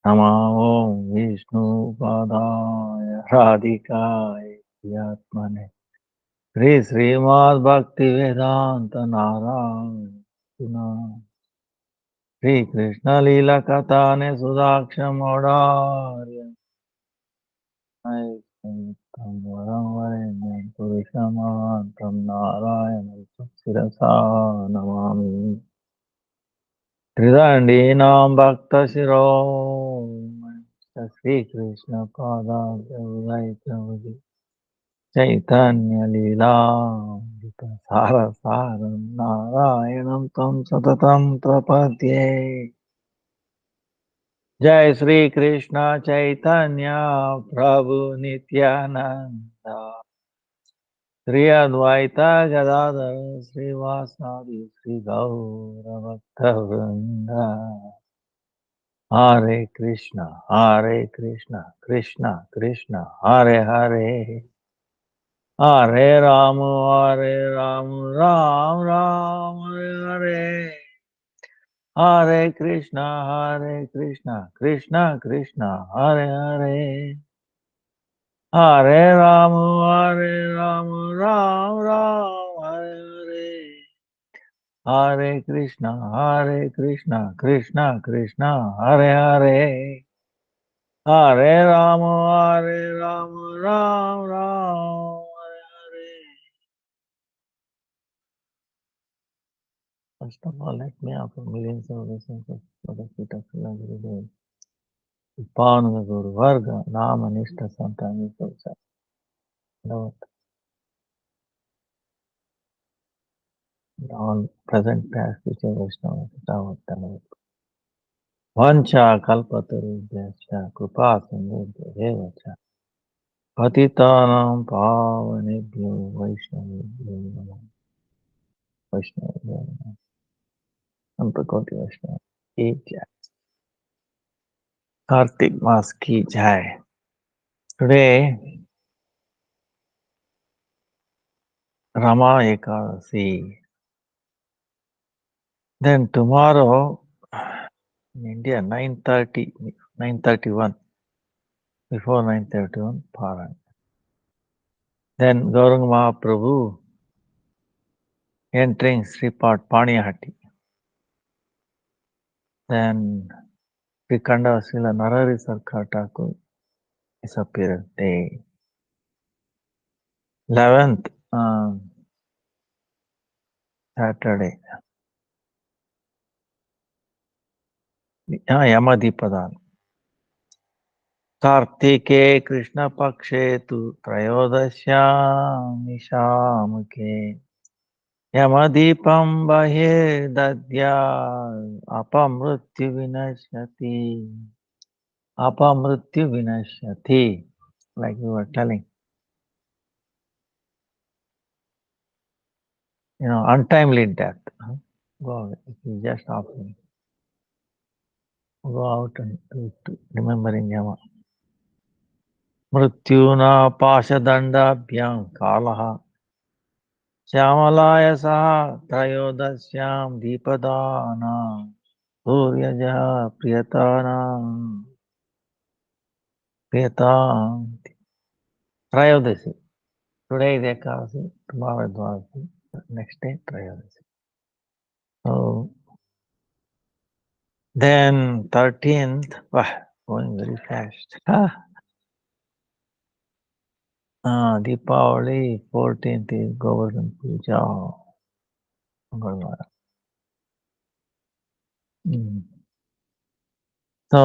नमो विष्णुपादाय राधिकाय श्री श्रीमद् भक्ति वेदांत नारायण श्री कृष्ण लीला कथा ने सुधाक्ष मोडार्य वरं वरेण्यं पुरुषमान्तं नारायणं शिरसा नमामि त्रिदण्डीनां भक्तशिरोमणि श्रीकृष्णपादाब्जैकमपि चैतन्यलीला सारसारं नारायणं तं सततं प्रपद्ये जय श्री कृष्ण चैतन्य प्रभु नित्यानंद श्री अद्वैत गदाधर श्रीवासादि श्री गौर भक्तवृंद हरे Krishna Krishna Krishna Hare Hare Hare Ram Ram Ram Hare Hare Hare Krishna Krishna Krishna Hare Hare Hare Ram Ram Ram Hare Hare Hare Krishna Krishna Krishna Hare Hare Hare Ram Ram Ram Hare Hare. First of all, let me offer millions of blessings for the feet of Srila Gurudev. Upon the Guru Varga, Nama Nishta Santani Sosa. Lord, all present past future Vaishnavas, Tavat Vancha kalpatarubhyascha kripa sindhubhyo cha patitanam pavanebhyo vaishnavebhyo namo vaishnavebhyo namo Samprakoti Vaishnava की जय कार्तिक मास की जय Today Rama Ekadasi. Then tomorrow in India 9:30 9:31 before 9:31 Paran. Then Gauranga Mahaprabhu entering Sripad Paniyahati. Then Srikanda Srila Narari Sarkar Thakur disappearance day. 11th Saturday. Yamadipadan. कार्तिके कृष्णपक्षे तु त्रयोदश्यां निशामुखे यमदीपं बहिर्दद्यात् अपमृत्युविनश्यति like you were telling, untimely death. Go away. If you just often go out and to remembering Yama. मृत्युना पाशदण्डाभ्यां कालः श्यामलाय सह त्रयोदश्यां दीपदानां सूर्यजः प्रियतां त्रयोदशी. Today is Ekadasi, tomorrow Dwadasi, next day Trayodasi. So then 13th, going very fast. Deepavali, 14th is Govardhan Puja. So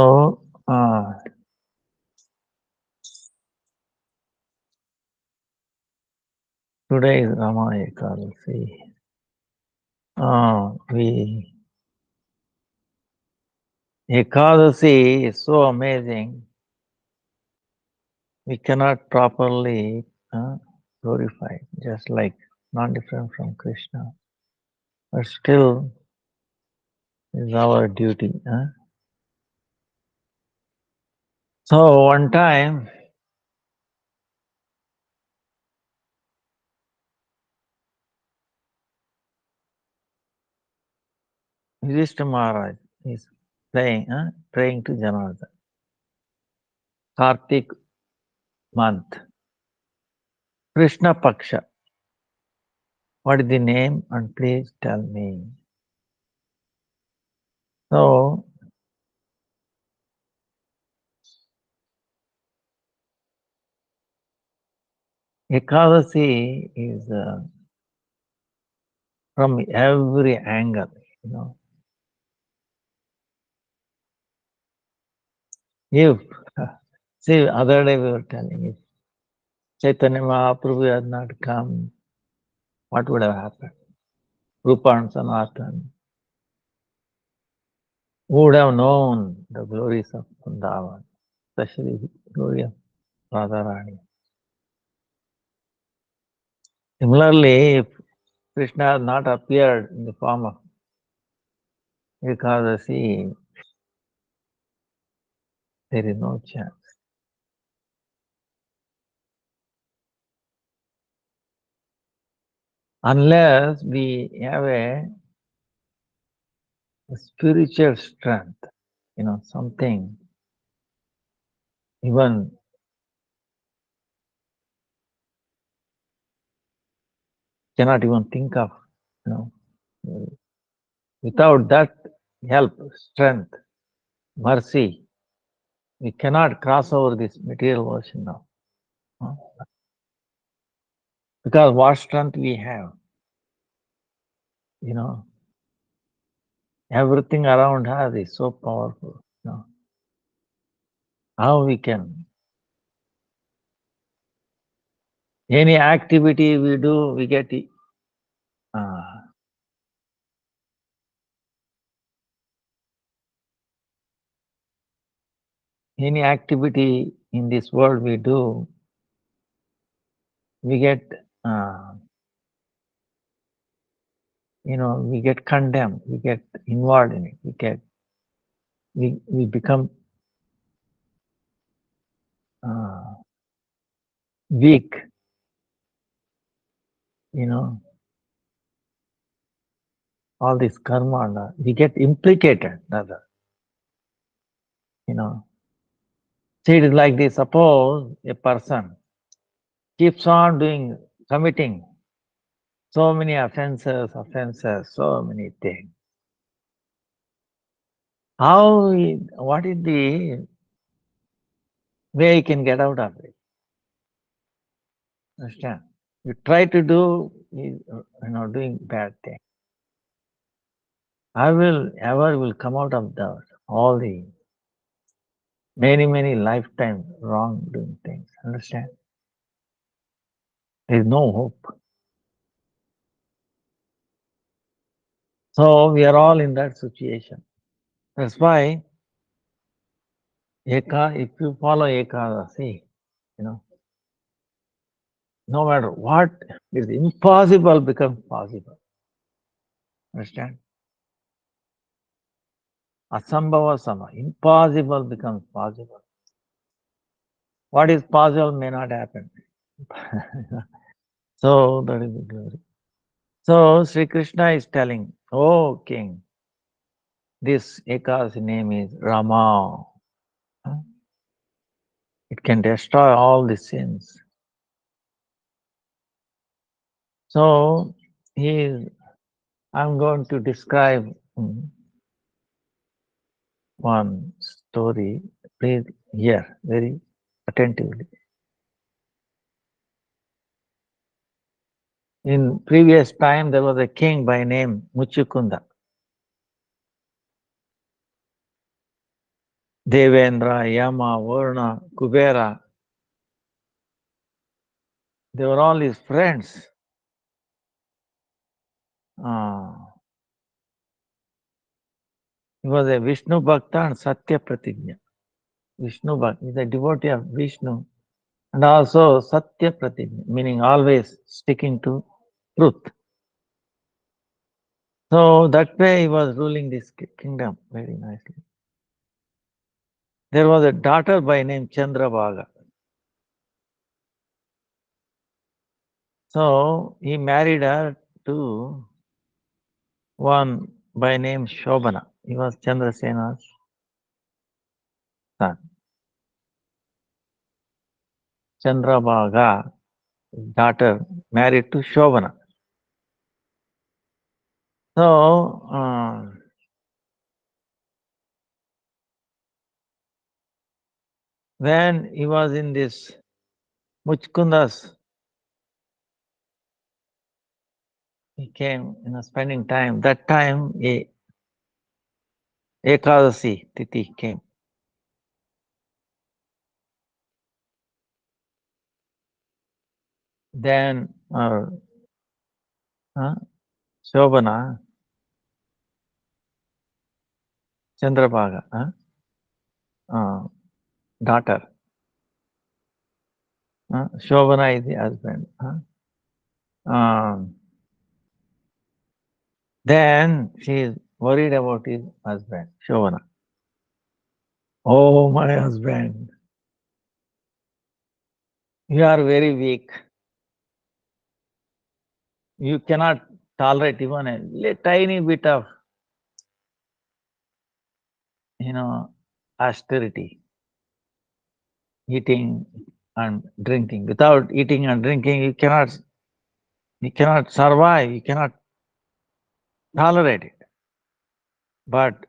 today is Rama Ekadasi. Ekadasi is so amazing. We cannot properly glorify it, just like not different from Krishna, but still is our duty. So one time, Yudhishthira Maharaj is praying to Janardhan. Kartik month. Krishna Paksha. What is the name? And please tell me. So, Ekadasi is from every angle, you know. If, see, other day we were telling, if Chaitanya Mahaprabhu had not come, what would have happened? Rupa and Sanatan would have known the glories of Vrindavan, especially the glory of Radharani. Similarly, if Krishna had not appeared in the form of Ekadasi, there is no chance. Unless we have a spiritual strength, you know, something even cannot even think of, you know, without that help, strength, mercy, we cannot cross over this material version now. Because what strength we have, you know, everything around us is so powerful. You know, how we can, any activity we do, we get any activity in this world we do, we get, you know, we get condemned, we get involved in it, we become weak, you know, all this karma, we get implicated, rather, you know. See, it is like this, suppose a person keeps on committing so many offenses, so many things. What is the way he can get out of it? Understand? You try to do, you know, doing bad things. Ever will come out of all the many lifetime wrong doing things. Understand? There is no hope. So we are all in that situation. That's why if you follow Ekadasi, you know, no matter what is impossible becomes possible. Understand? Asambhava sama. Impossible becomes possible. What is possible may not happen. So that is the glory. So Sri Krishna is telling, oh king, this Ekadasi name is Rama. It can destroy all the sins. So I'm going to describe one story. Please hear very attentively. In previous time, there was a king by name Muchukunda. Devendra, Yama, Varuna, Kubera, they were all his friends. He was a Vishnu Bhakta and Satya Pratigna. Vishnu Bhakta is a devotee of Vishnu and also Satya Pratigna, meaning always sticking to truth. So that way he was ruling this kingdom very nicely. There was a daughter by name Chandrabhaga. So he married her to one by name Shobana. He was Chandrasena's son. Chandrabhaga, daughter, married to Shobana. So, when he was in this Muchkunda's, he came, spending time. That time, Ekadasi Tithi came. Then, Shobana, Chandrabhaga, daughter. Shobana is the husband. Um, then she is worried about his husband, Shobana. Oh, my husband, you are very weak. You cannot tolerate even a tiny bit of, austerity, eating and drinking. Without eating and drinking, you cannot survive. You cannot tolerate it. But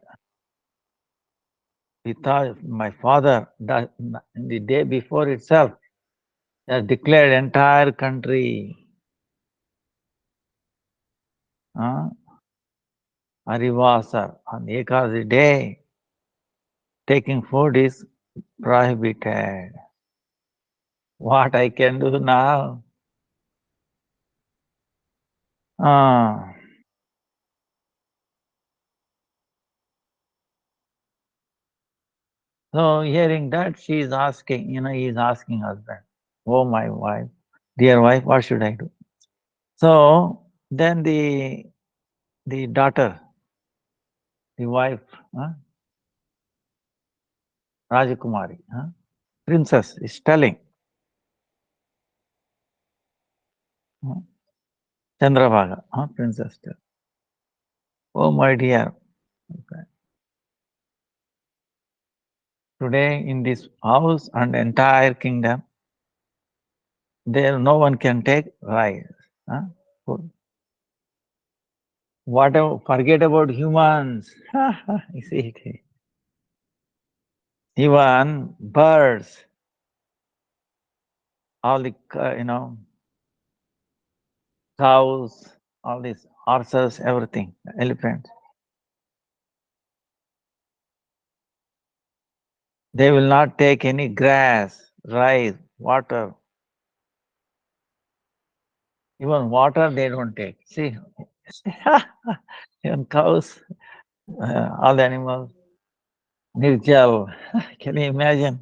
we thought my father, the day before itself, has declared entire country, Harivasa, on Ekadasi day, taking food is prohibited. What I can do now? So hearing that, she is asking, he is asking husband, oh my wife, dear wife, what should I do? So then the daughter, the wife, Rajakumari, princess is telling, Chandrabhaga, princess, oh my dear, today in this house and entire kingdom, there no one can take rice. Food. Whatever, forget about humans. You see it. Even birds, all the, cows, all these horses, everything, elephants. They will not take any grass, rice, water. Even water they don't take. See, even cows, all the animals, Nirjal. Can you imagine?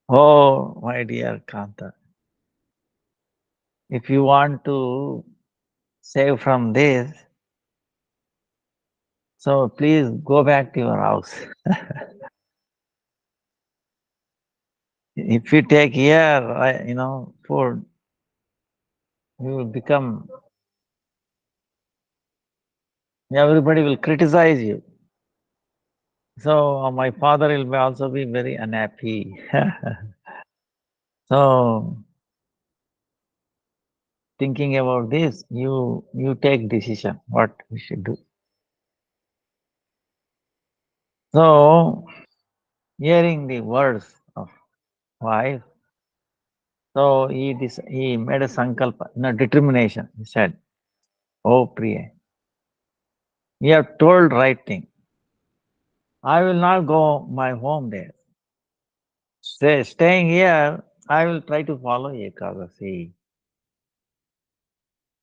Oh, my dear Kanta, if you want to save from this, so please go back to your house. If you take here, food, you will become, everybody will criticize you. So my father will also be very unhappy. So thinking about this, you take decision what we should do. So hearing the words of wife, so he made a sankalpa, determination. He said, "Oh Priya, you have told right thing. I will not go my home there. Staying here, I will try to follow Ekadasi.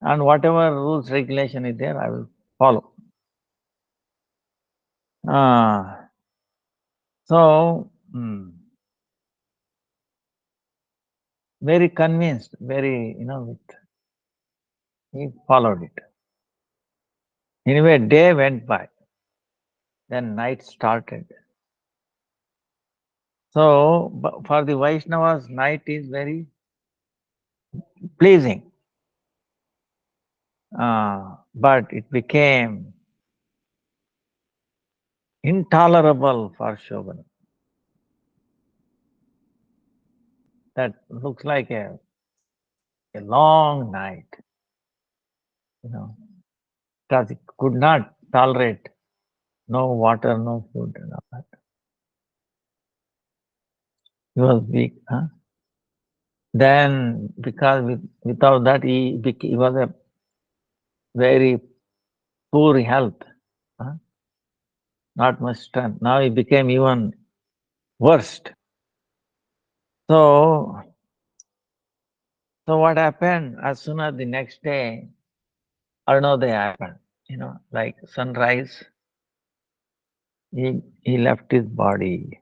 And whatever rules, regulation is there, I will follow." So, very convinced, very, he followed it. Anyway, day went by. Then night started. So, for the Vaishnavas, night is very pleasing. But it became intolerable for Shobana. that looks like a long night, you know, because it could not tolerate no water, no food, and all that. He was weak. Huh? Then, because without that, he was a very poor health, huh? Not much strength. Now he became even worst. So, so what happened? As soon as the next day, Arunodaya happened. Like sunrise, he left his body.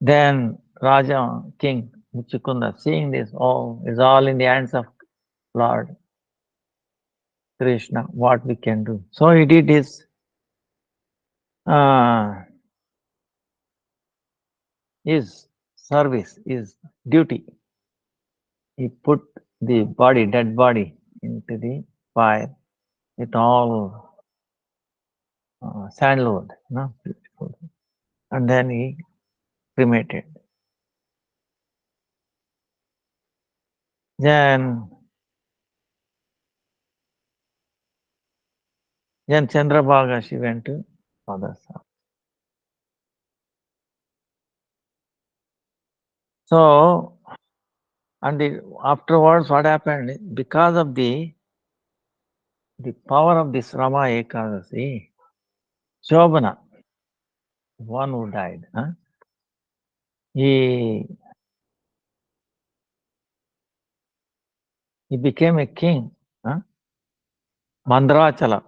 Then Raja, King Muchukunda, seeing this, oh, it's all in the hands of Lord Krishna, what we can do. So he did uh, his service, his duty. He put the body, dead body, into the fire with all sandalwood, beautiful. And then he cremated. Then Chandrabhaga, she went to father's house. So, and afterwards, what happened? Because of the power of this Rama Ekadasi, Shobana, one who died, he became a king, Mandrachala,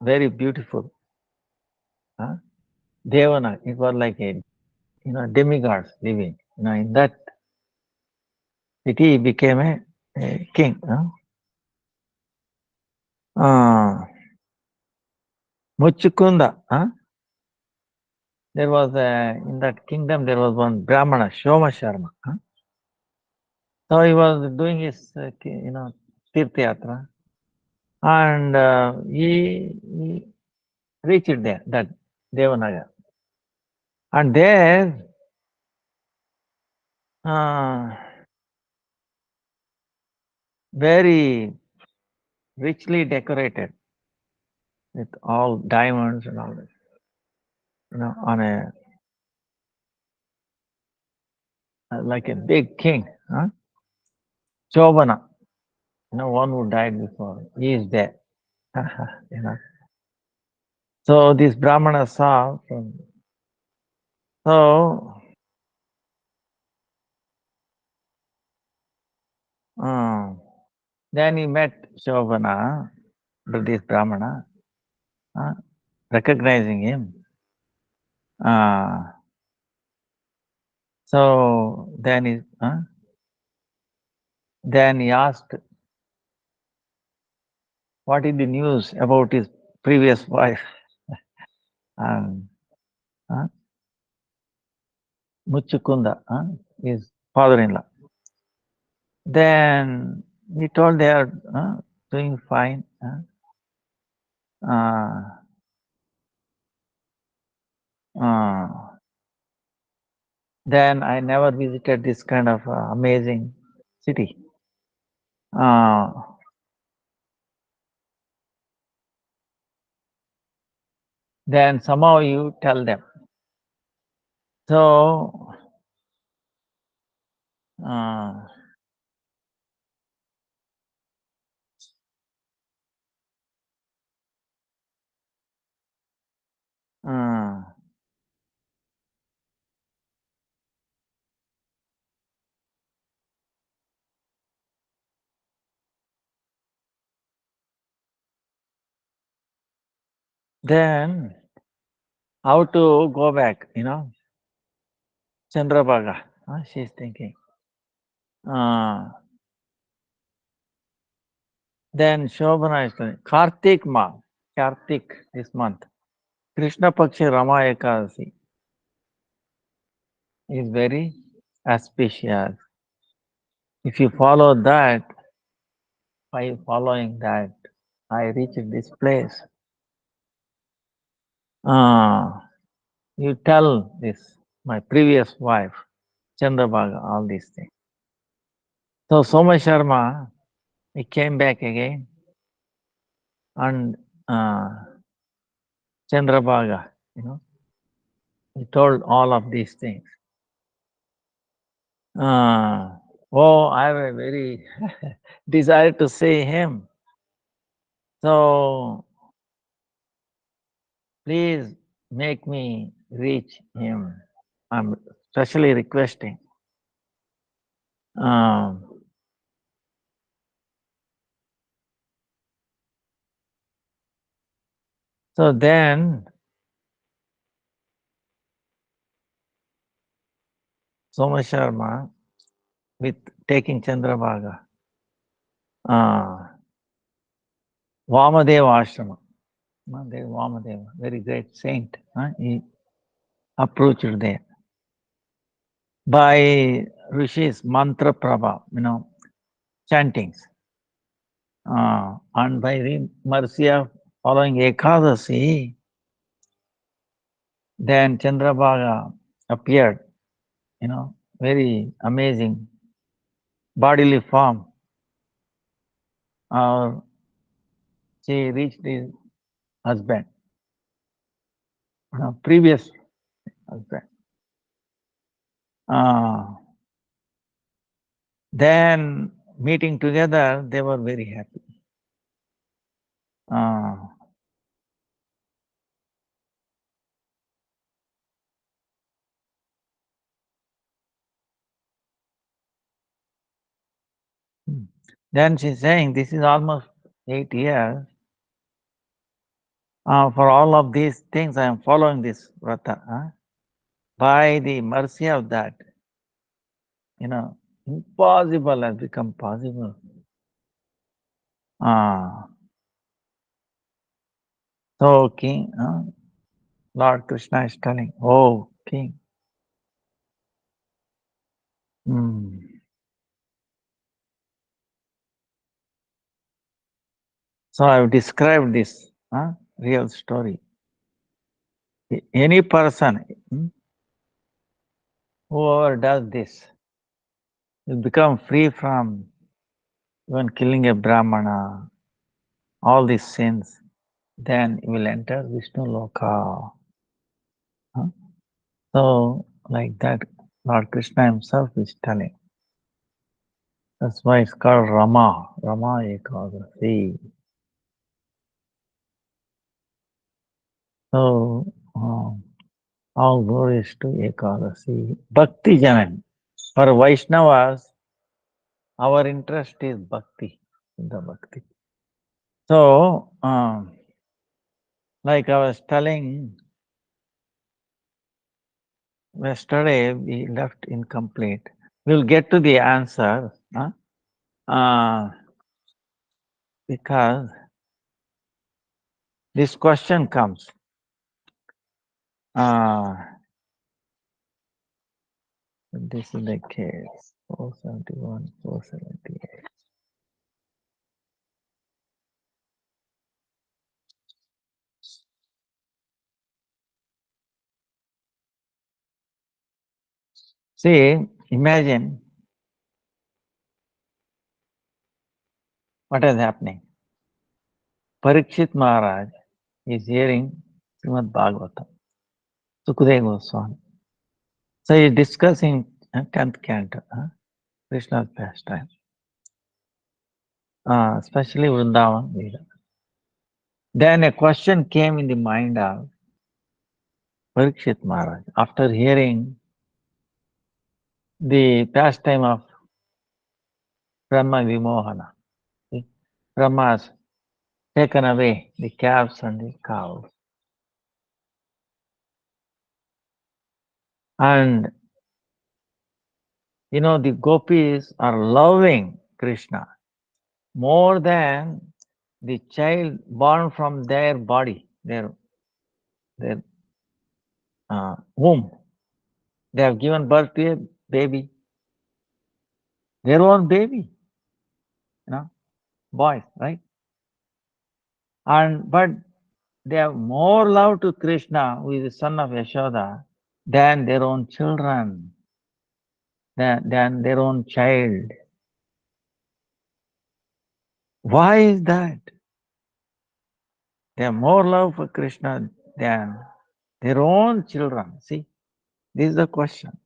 very beautiful. Devana, it was like a demigods living. In that city, he became a king. Muchukunda, there was in that kingdom there was one Brahmana, Shoma Sharma. So he was doing his, Tirtha Yatra, and he reached there, that Devanagar. And there, very richly decorated with all diamonds and all this, on a like a big king, Chobana, one who died before, he is there, you know. So this Brahmana saw so then he met Shobana, this Brahmana, recognizing him. So then he asked, what is the news about his previous wife? Muchukunda, his father-in-law. Then he told they are doing fine. Then I never visited this kind of amazing city. Then somehow you tell them. So then how to go back, Chandrabhaga, she's thinking. Then Shobhana is telling, Kartik this month, Krishna Pakshi Rama Ekadasi is very auspicious. If you follow that, by following that, I reached this place. you tell this, my previous wife, Chandrabhaga, all these things. So Soma Sharma, he came back again and Chandrabhaga, he told all of these things. I have a very desire to see him. So please make me reach him. I'm specially requesting. So then Soma Sharma, with taking Chandrabhaga, Vamadeva Ashrama, Vamadeva, very great saint, he approached there. By Rishi's mantra prabha, chantings. And by the mercy of following Ekadasi, then Chandrabhaga appeared, very amazing bodily form. She reached his husband, previous husband. Then meeting together, they were very happy. Then she's saying, this is almost 8 years. For all of these things, I am following this vrata. By the mercy of that, impossible has become possible. So King, Lord Krishna is telling, oh King, so I have described this real story. Any person, whoever does this, will become free from even killing a Brahmana, all these sins, then he will enter Vishnu Loka. So, like that, Lord Krishna himself is telling. That's why it's called Rama Ekadasi. So, all glories to Ekadasi. Bhakti Janan. For Vaishnavas, our interest is Bhakti, the Bhakti. So, like I was telling, yesterday we left incomplete. We'll get to the answer because this question comes. This is the case. 471, 478. See, imagine what is happening. Parikshit Maharaj is hearing Srimad Bhagavatam, Sukadeva Goswami. So he is discussing 10th canto, Krishna's pastime, especially Vrindavan Leela. Then a question came in the mind of Parikshit Maharaj after hearing the pastime of Brahma Vimohana. Brahma has taken away the calves and the cows. And the gopis are loving Krishna more than the child born from their body, their womb. They have given birth to a baby, their own baby, boys, right? But they have more love to Krishna, who is the son of Yashoda, than their own children, than their own child. Why is that? They have more love for Krishna than their own children. See, this is the question.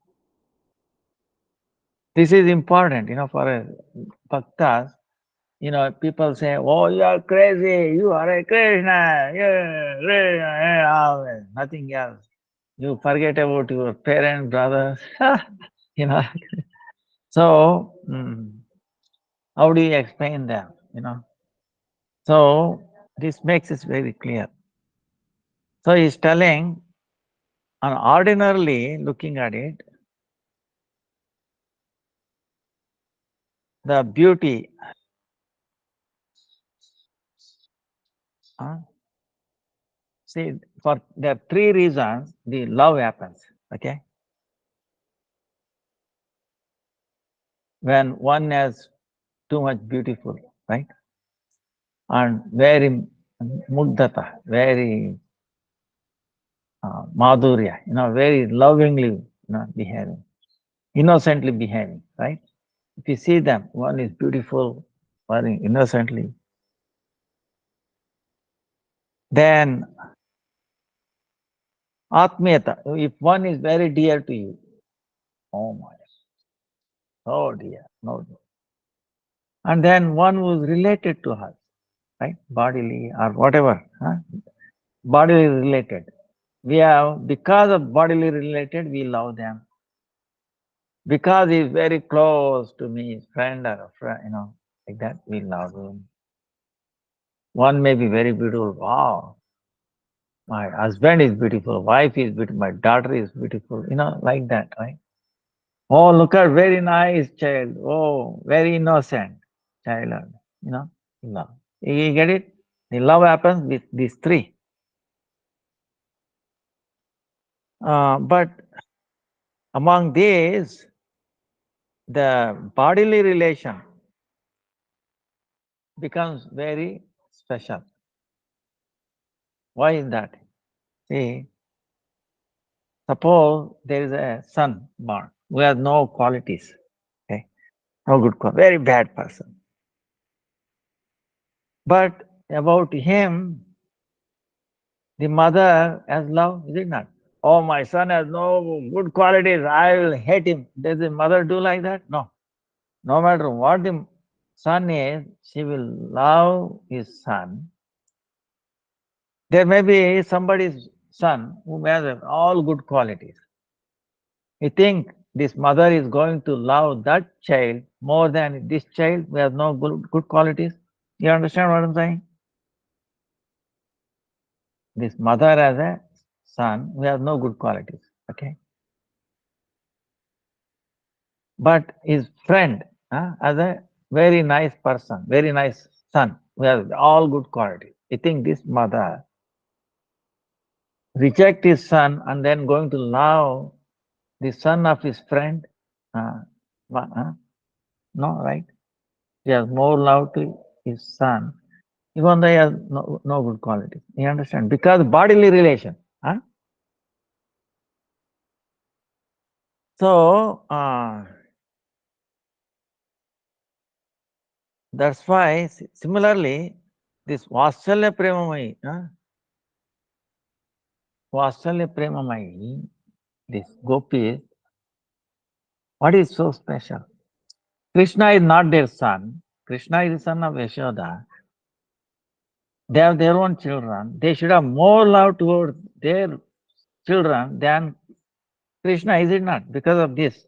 This is important, for a bhaktas. People say, "Oh, you are crazy. You are a Krishna. Yeah, Krishna, yeah, always, nothing else. You forget about your parents, brothers." you know. So, how do you explain them? So this makes it very clear. So he's telling, and ordinarily looking at it, the beauty. See, for there are three reasons the love happens. Okay, when one has too much beautiful, right, and very mugdata, very madhurya, very lovingly, behaving, innocently behaving, right? If you see them, one is beautiful, very innocently, then atmiyata, if one is very dear to you, oh my, oh dear, no dear. And then one who is related to us, right, bodily or whatever, bodily related. We have, because of bodily related, we love them. Because he's very close to me, his friend or a friend, like that, we love him. One may be very beautiful. Wow, my husband is beautiful, wife is beautiful, my daughter is beautiful, like that, right? Oh, look at very nice child. Oh, very innocent child, love. You get it? The love happens with these three. But among these, the bodily relation becomes very special. Why is that? See, suppose there is a son born who has no qualities, okay, no good quality, very bad person. But about him, the mother has love, is it not? Oh, my son has no good qualities, I will hate him. Does the mother do like that? No. No matter what the son is, she will love his son. There may be somebody's son who has all good qualities. You think this mother is going to love that child more than this child who has no good qualities? You understand what I'm saying? This mother has a son who has no good qualities, okay? But his friend has a very nice person, very nice son who has all good qualities. You think this mother reject his son and then going to love the son of his friend? No, right? He has more love to his son, even though he has no good qualities. You understand? Because bodily relation. So, that's why, similarly, this Vasalya Premamai, Vasalya Premamai, this gopis, what is so special? Krishna is not their son. Krishna is the son of Yashoda. They have their own children. They should have more love towards their children than Krishna, is it not? Because of this.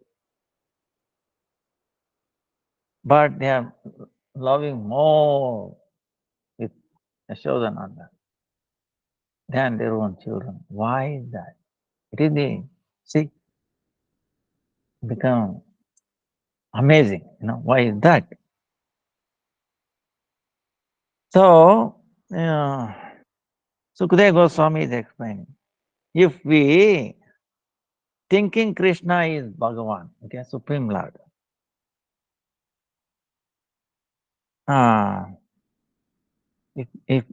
But they are loving more with Yashodananda than their own children. Why is that? It is the, see, become amazing. Why is that? So, Sukadeva Goswami is explaining. If we thinking Krishna is Bhagavan, okay, Supreme Lord. If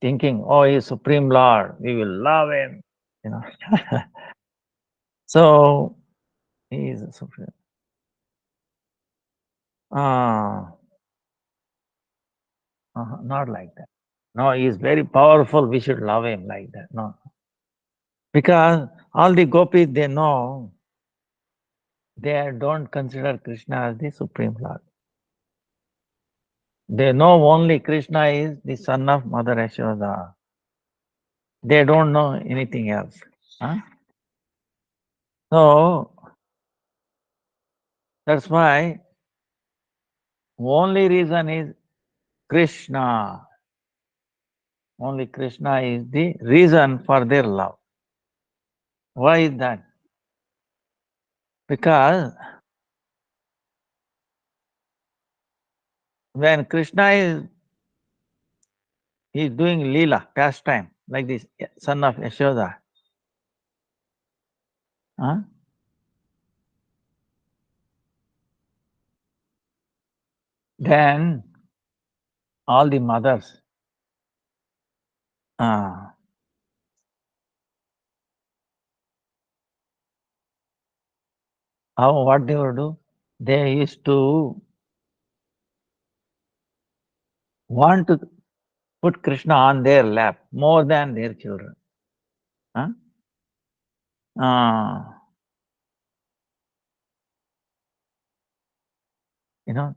thinking, oh, he's Supreme Lord, we will love him, you know. So he is a Supreme. Ah, not like that. No, he is very powerful. We should love him like that. No, because all the gopis they know they don't consider Krishna as the Supreme Lord. They know only Krishna is the son of Mother Yashoda. They don't know anything else. Huh? So that's why only reason is Krishna. Only Krishna is the reason for their love. Why is that? Because when Krishna is doing Leela, pastime, like this son of Yashoda, huh? Then all the mothers, uh, what they would do? They used to want to put Krishna on their lap more than their children. Huh?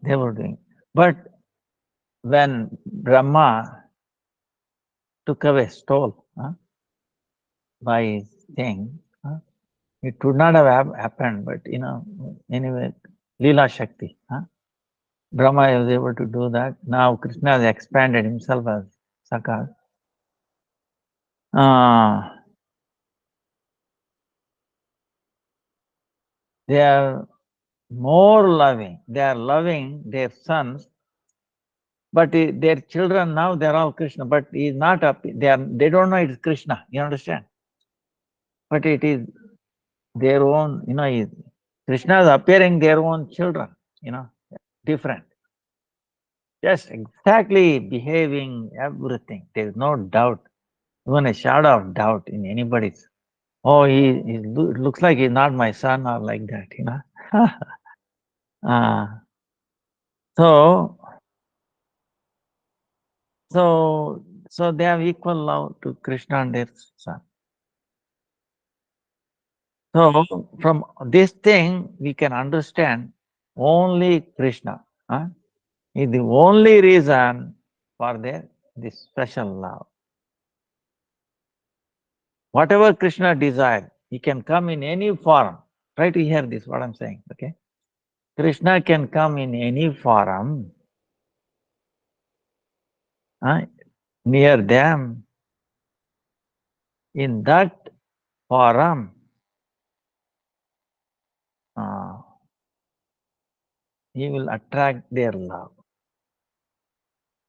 They were doing. But when Brahma took away, stole by his thing, it would not have happened. But anyway, Leela Shakti. Brahma was able to do that. Now Krishna has expanded himself as Sakar. They are more loving. They are loving their sons, but their children now they are all Krishna. But he is not up. They don't know it is Krishna. You understand? But it is their own. Krishna is appearing their own children. Different. Just exactly behaving everything. There is no doubt, even a shadow of doubt in anybody's. Oh, he looks like he's not my son or like that. uh, so So, so they have equal love to Krishna and their son. So, from this thing, we can understand only Krishna is the only reason for this special love. Whatever Krishna desires, he can come in any form. Try to hear this, what I'm saying, okay? Krishna can come in any form near them. In that form, he will attract their love.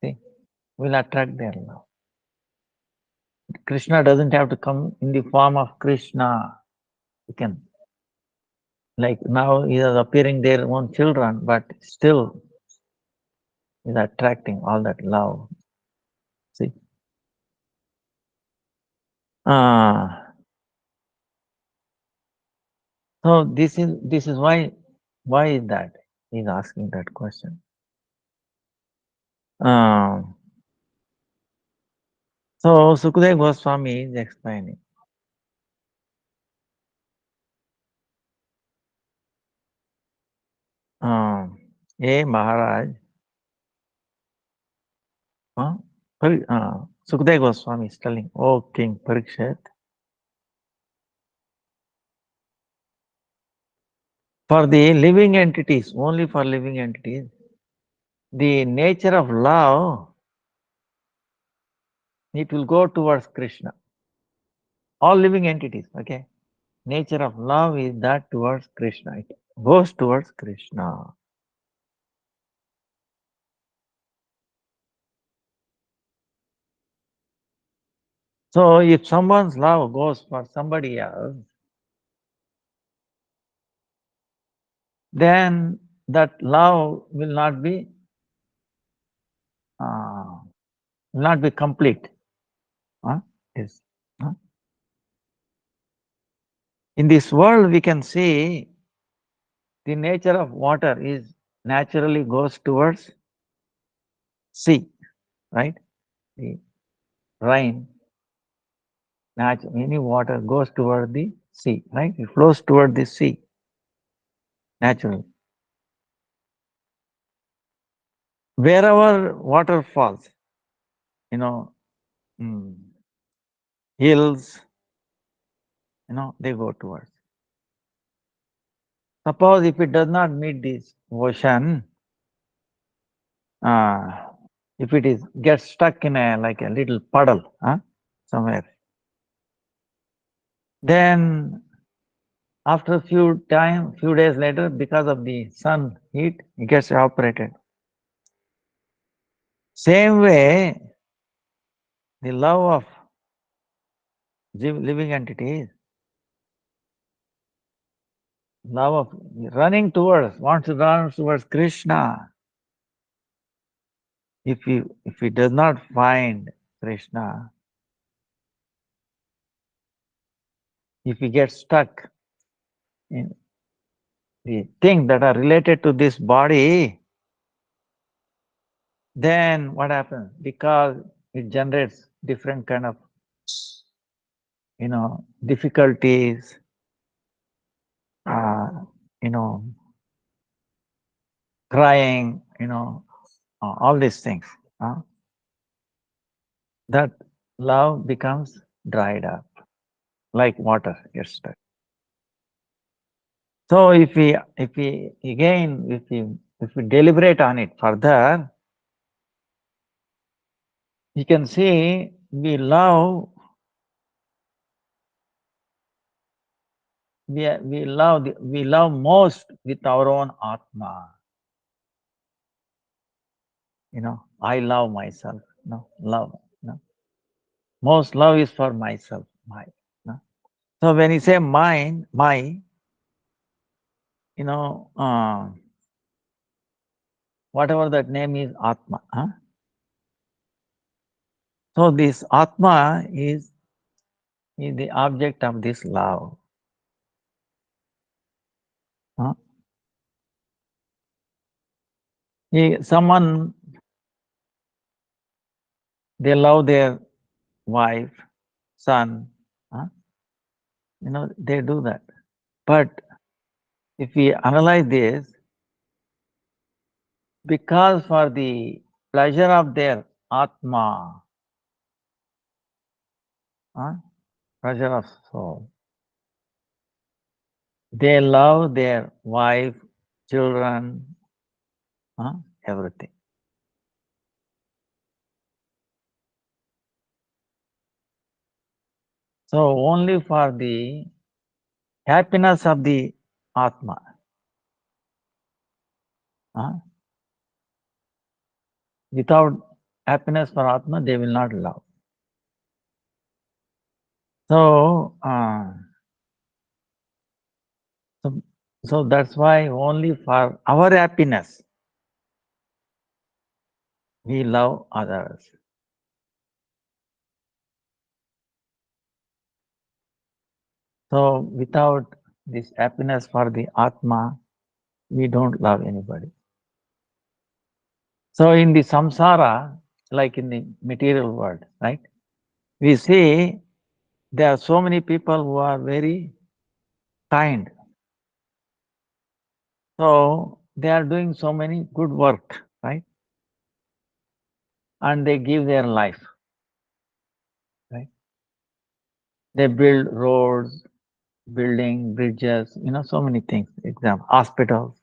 See, will attract their love. Krishna doesn't have to come in the form of Krishna. He can, like now he is appearing their own children, but still is attracting all that love. See? So this is why is that? He's asking that question. So Sukadeva Goswami is explaining. Hey Maharaj, Sukadeva Goswami is telling, oh King Parikshit, for the living entities, only for living entities, the nature of love, it will go towards Krishna. All living entities, okay? Nature of love is that towards Krishna. It goes towards Krishna. So if someone's love goes for somebody else, then that love will not be complete. Is huh? In this world, we can see the nature of water is naturally goes towards sea, right? The rain, any water goes toward the sea, right? It flows toward the sea naturally. Wherever water falls, you know, mm, hills, they go towards. Suppose if it does not meet this ocean, uh, if it is gets stuck in a like a little puddle, somewhere, then after a few days later, because of the sun heat, it gets evaporated. Same way, the love of living entities, love of wants to run towards Krishna. If he does not find Krishna, if he gets stuck in the things that are related to this body, then what happens? Because it generates different kind of difficulties, uh, you know, crying, all these things. That love becomes dried up, like water gets stuck. So if we deliberate on it further, you can see we love we love most with our own atma. I love myself. Love. Most love is for myself. So when you say mine, whatever that name is, atma. So this atma is the object of this love. Someone, they love their wife, son, they do that. But if we analyze this, because for the pleasure of their atma, pleasure of soul, they love their wife, children, everything. So only for the happiness of the atma, without happiness for atma, they will not love. So, so that's why only for our happiness we love others. So without this happiness for the atma, we don't love anybody. So in the samsara, like in the material world, right? We see there are so many people who are very kind. So they are doing so many good work, right? And they give their life, right? They build roads, building bridges, so many things. Example, hospitals.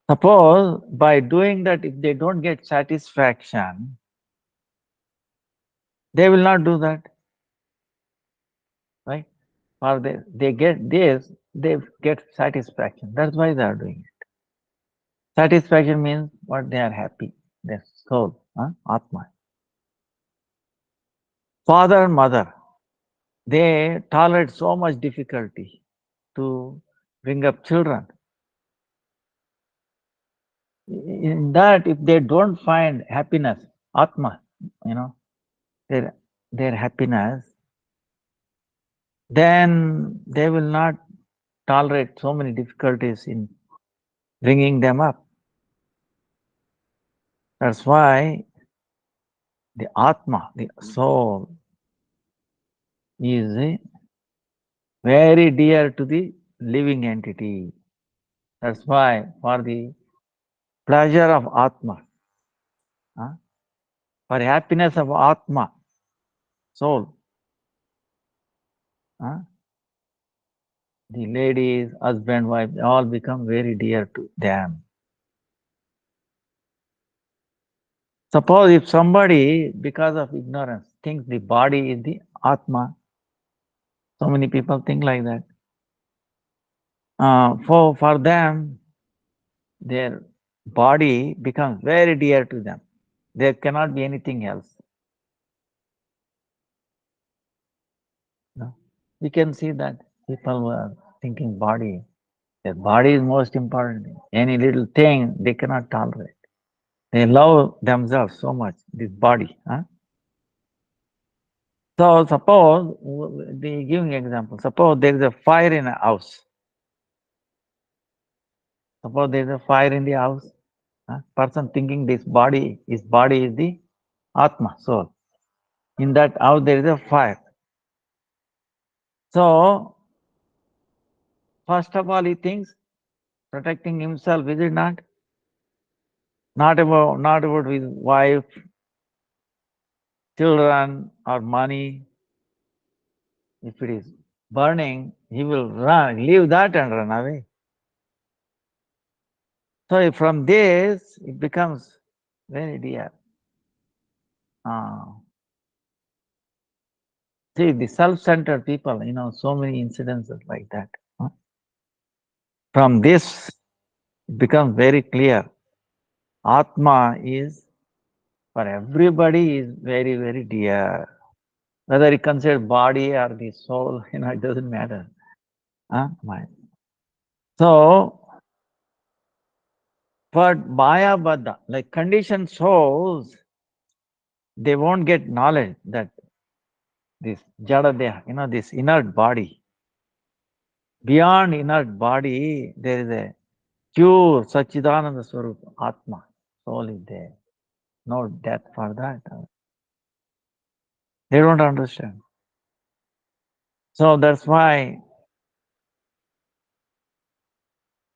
Suppose by doing that, if they don't get satisfaction, they will not do that, right? Or they get this, they get satisfaction. That's why they are doing it. Satisfaction means what? They are happy, their soul, atma. Father and mother, they tolerate so much difficulty to bring up children. In that, if they don't find happiness, atma, you know, their, their happiness, then they will not tolerate so many difficulties in bringing them up. That's why the Atma, the soul, is very dear to the living entity. That's why for the pleasure of Atma, huh, for happiness of Atma, soul, huh, the ladies, husband, wife, they all become very dear to them. Suppose if somebody, because of ignorance, thinks the body is the Atma, so many people think like that. For them, their body becomes very dear to them. There cannot be anything else. No? We can see that people were thinking body. Their body is most important. Any little thing they cannot tolerate. They love themselves so much, this body. Huh? So suppose, they giving example, suppose there is a fire in a house. Suppose there is a fire in the house. Huh? Person thinking this body, his body is the Atma, soul. In that house there is a fire. So, first of all, he thinks protecting himself, is it not? Not about his wife, children, or money. If it is burning, he will run, leave that and run away. So from this, it becomes very dear. Ah. See, the self-centered people, so many incidences like that. Huh? From this, it becomes very clear. Atma is, for everybody, is very, very dear. Whether you consider body or the soul, it doesn't matter. Mind. So, but Maya Baddha, like conditioned souls, they won't get knowledge that this Jada Deha, this inert body, beyond inert body, there is a pure Sachidananda Swarup Atma, soul is there. No death for that. They don't understand. So that's why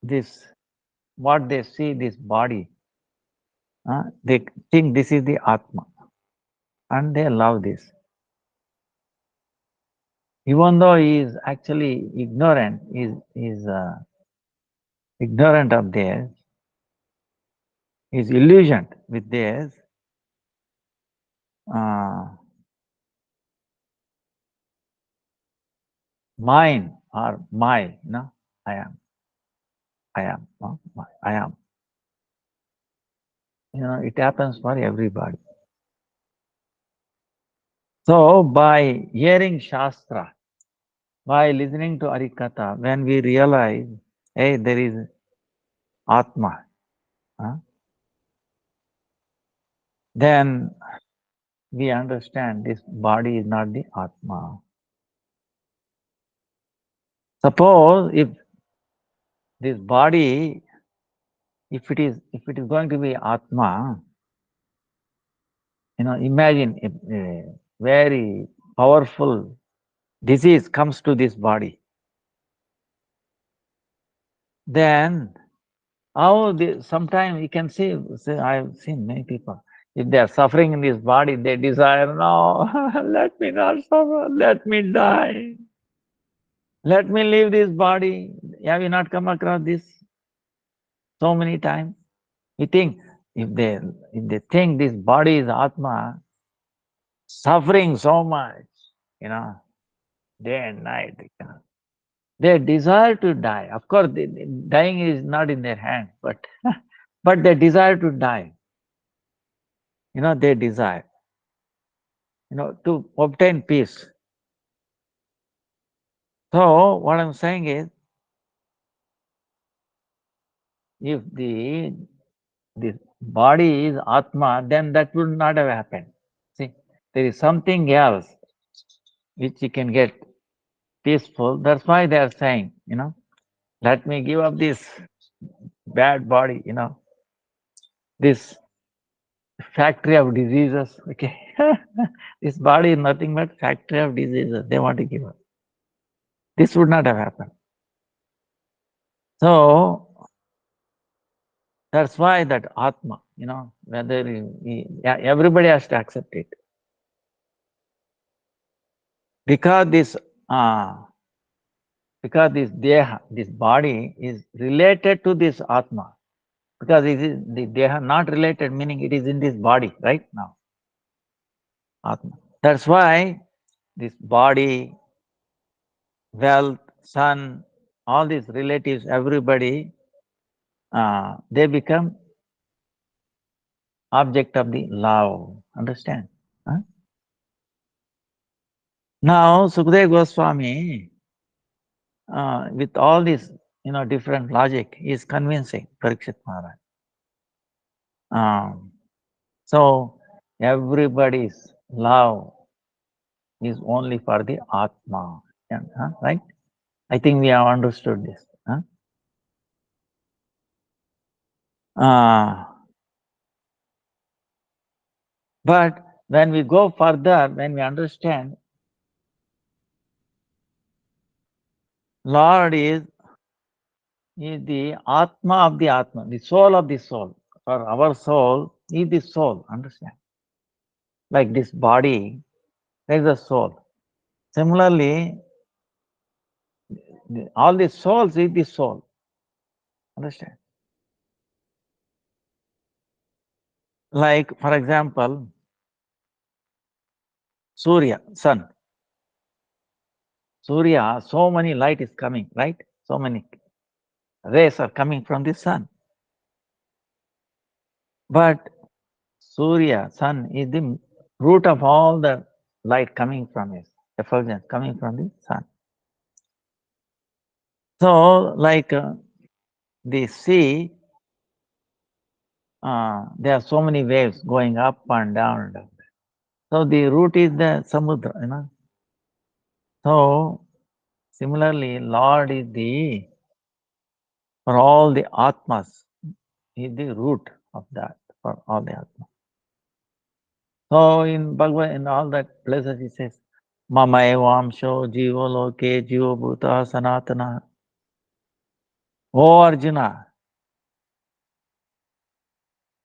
this, what they see, this body, they think this is the Atma, and they love this. Even though he is actually ignorant, is ignorant of this, is illusioned with this, uh, mine or my, I am, I am. It happens for everybody. So by hearing Shastra, by listening to Hari-katha, when we realize, hey, there is Atma, then we understand this body is not the Atma. Suppose if this body, if it is going to be Atma, imagine a very powerful disease comes to this body. Then how sometimes you can see, I've seen many people, if they are suffering in this body, they desire, no, let me not suffer, let me die. Let me leave this body. Have you not come across this so many times? You think, if they think this body is Atma, suffering so much, day and night, they desire to die. Of course, dying is not in their hand, but but they desire to die. They desire, to obtain peace. So what I'm saying is, if the body is Atma, then that would not have happened. See, there is something else which you can get peaceful. That's why they are saying, let me give up this bad body, this factory of diseases. Okay. This body is nothing but factory of diseases. They want to give up. This would not have happened. So that's why that Atma, whether everybody has to accept it. Because this deha, this body is related to this Atma. Because it is the deha not related, meaning it is in this body right now. Atma. That's why this body, wealth, son, all these relatives, everybody, they become object of the love. Understand? Huh? Now, Sukadeva Goswami, with all this, different logic, is convincing Parikshit Maharaj. So, everybody's love is only for the Atma. Right? I think we have understood this. But when we go further, when we understand, Lord is the Atma of the Atma, the soul of the soul. For our soul is the soul, understand? Like this body, there is a soul. Similarly, all the souls is the soul. Understand? Like, for example, Surya, sun. Surya, so many light is coming, right? So many rays are coming from the sun. But Surya, sun, is the root of all the light coming from his effulgence, coming from the sun. So, like the sea, there are so many waves going up and down. So, the root is the samudra, So, similarly, Lord is for all the Atmas, He is the root of that, for all the Atmas. So, in Bhagavad, in all that places, He says, Mama evamsho jivo loke jivo bhuta sanatana. Oh Arjuna,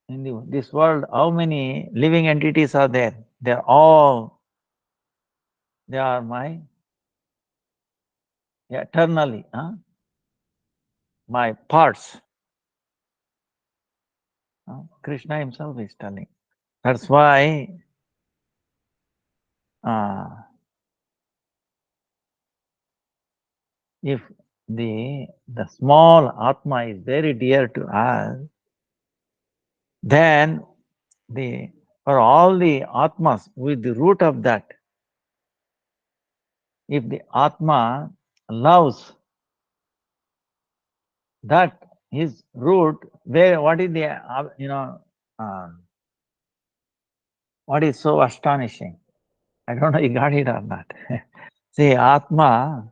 in this world, how many living entities are there? They are my eternally, my parts. Krishna himself is telling. That's why if the small Atma is very dear to us, then for all the Atmas, with the root of that, if the Atma loves that, his root, what is the, what is so astonishing? I don't know you got it or not. See, Atma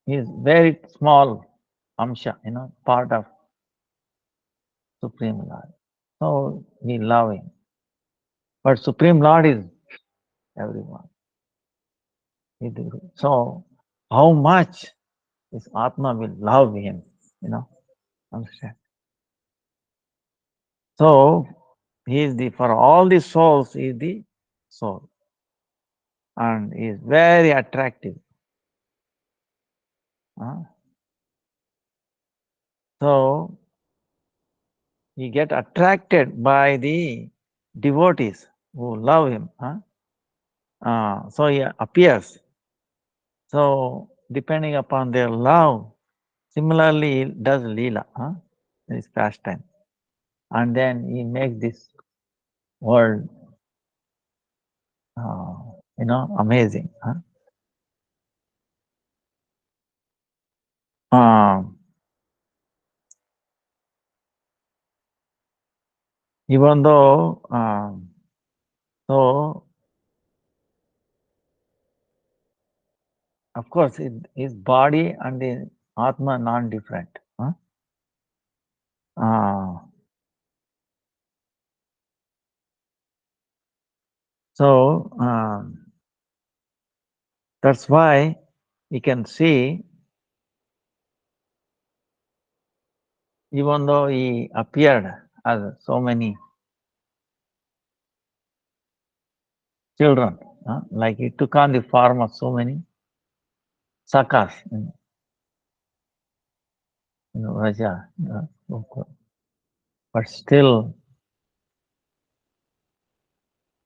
is very small amsha, part of Supreme Lord. So we love him. But Supreme Lord is everyone. So how much this Atma will love him, understand? So he is for all the souls, he is the soul. And he is very attractive. So he get attracted by the devotees who love him. So he appears. So depending upon their love, similarly he does lila, his pastime. And then he makes this world, amazing. Even though, so of course, his body and the Atma non-different. Huh? Uh, so that's why you can see, even though he appeared as so many children, like he took on the form of so many sakas in Raja, but still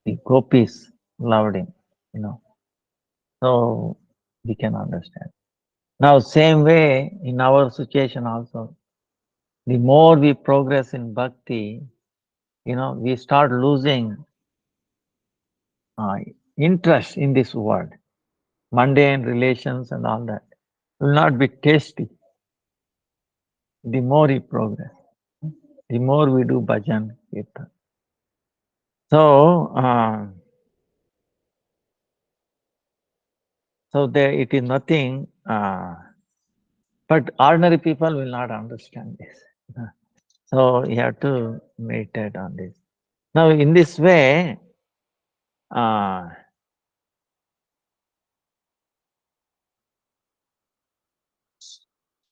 the gopis loved him, you know. So we can understand. Now, same way in our situation also, the more we progress in bhakti, we start losing interest in this world. Mundane relations and all that will not be tasty. The more we progress, the more we do bhajan, kirtan. So, there it is nothing, but ordinary people will not understand this. So you have to meditate on this. Now, in this way,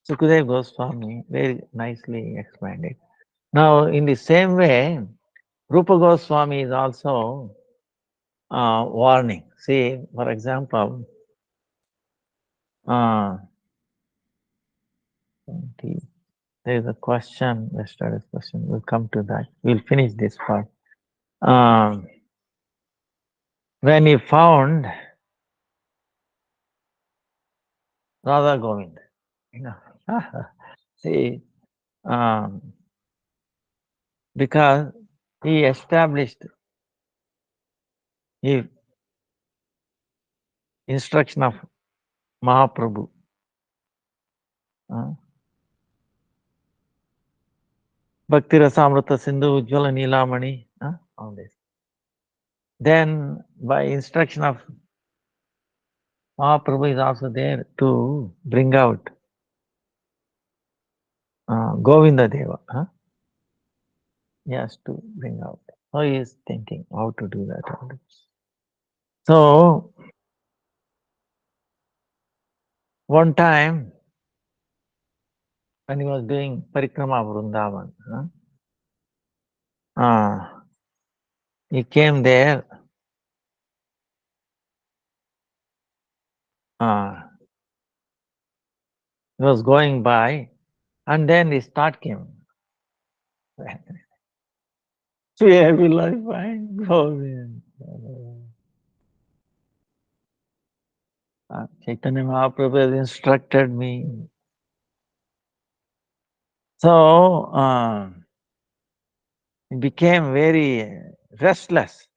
Sukadeva Goswami very nicely explained it. Now, in the same way, Rupa Goswami is also warning. See, for example, there is a question, yesterday's question. We'll come to that. We'll finish this part. When he found Radha Govind, see, because he established the instruction of Mahaprabhu. Bhakti Rasamrita Sindhu Ujjvala Nilamani, all this. Then by instruction of Mahaprabhu is also there to bring out Govinda Deva. He has to bring out. So he is thinking how to do that. So one time when he was doing Parikrama Vrindavan, he came there. He was going by, and then the start came. Where will I find Govind? Chaitanya Mahaprabhu has instructed me. So he became very restless.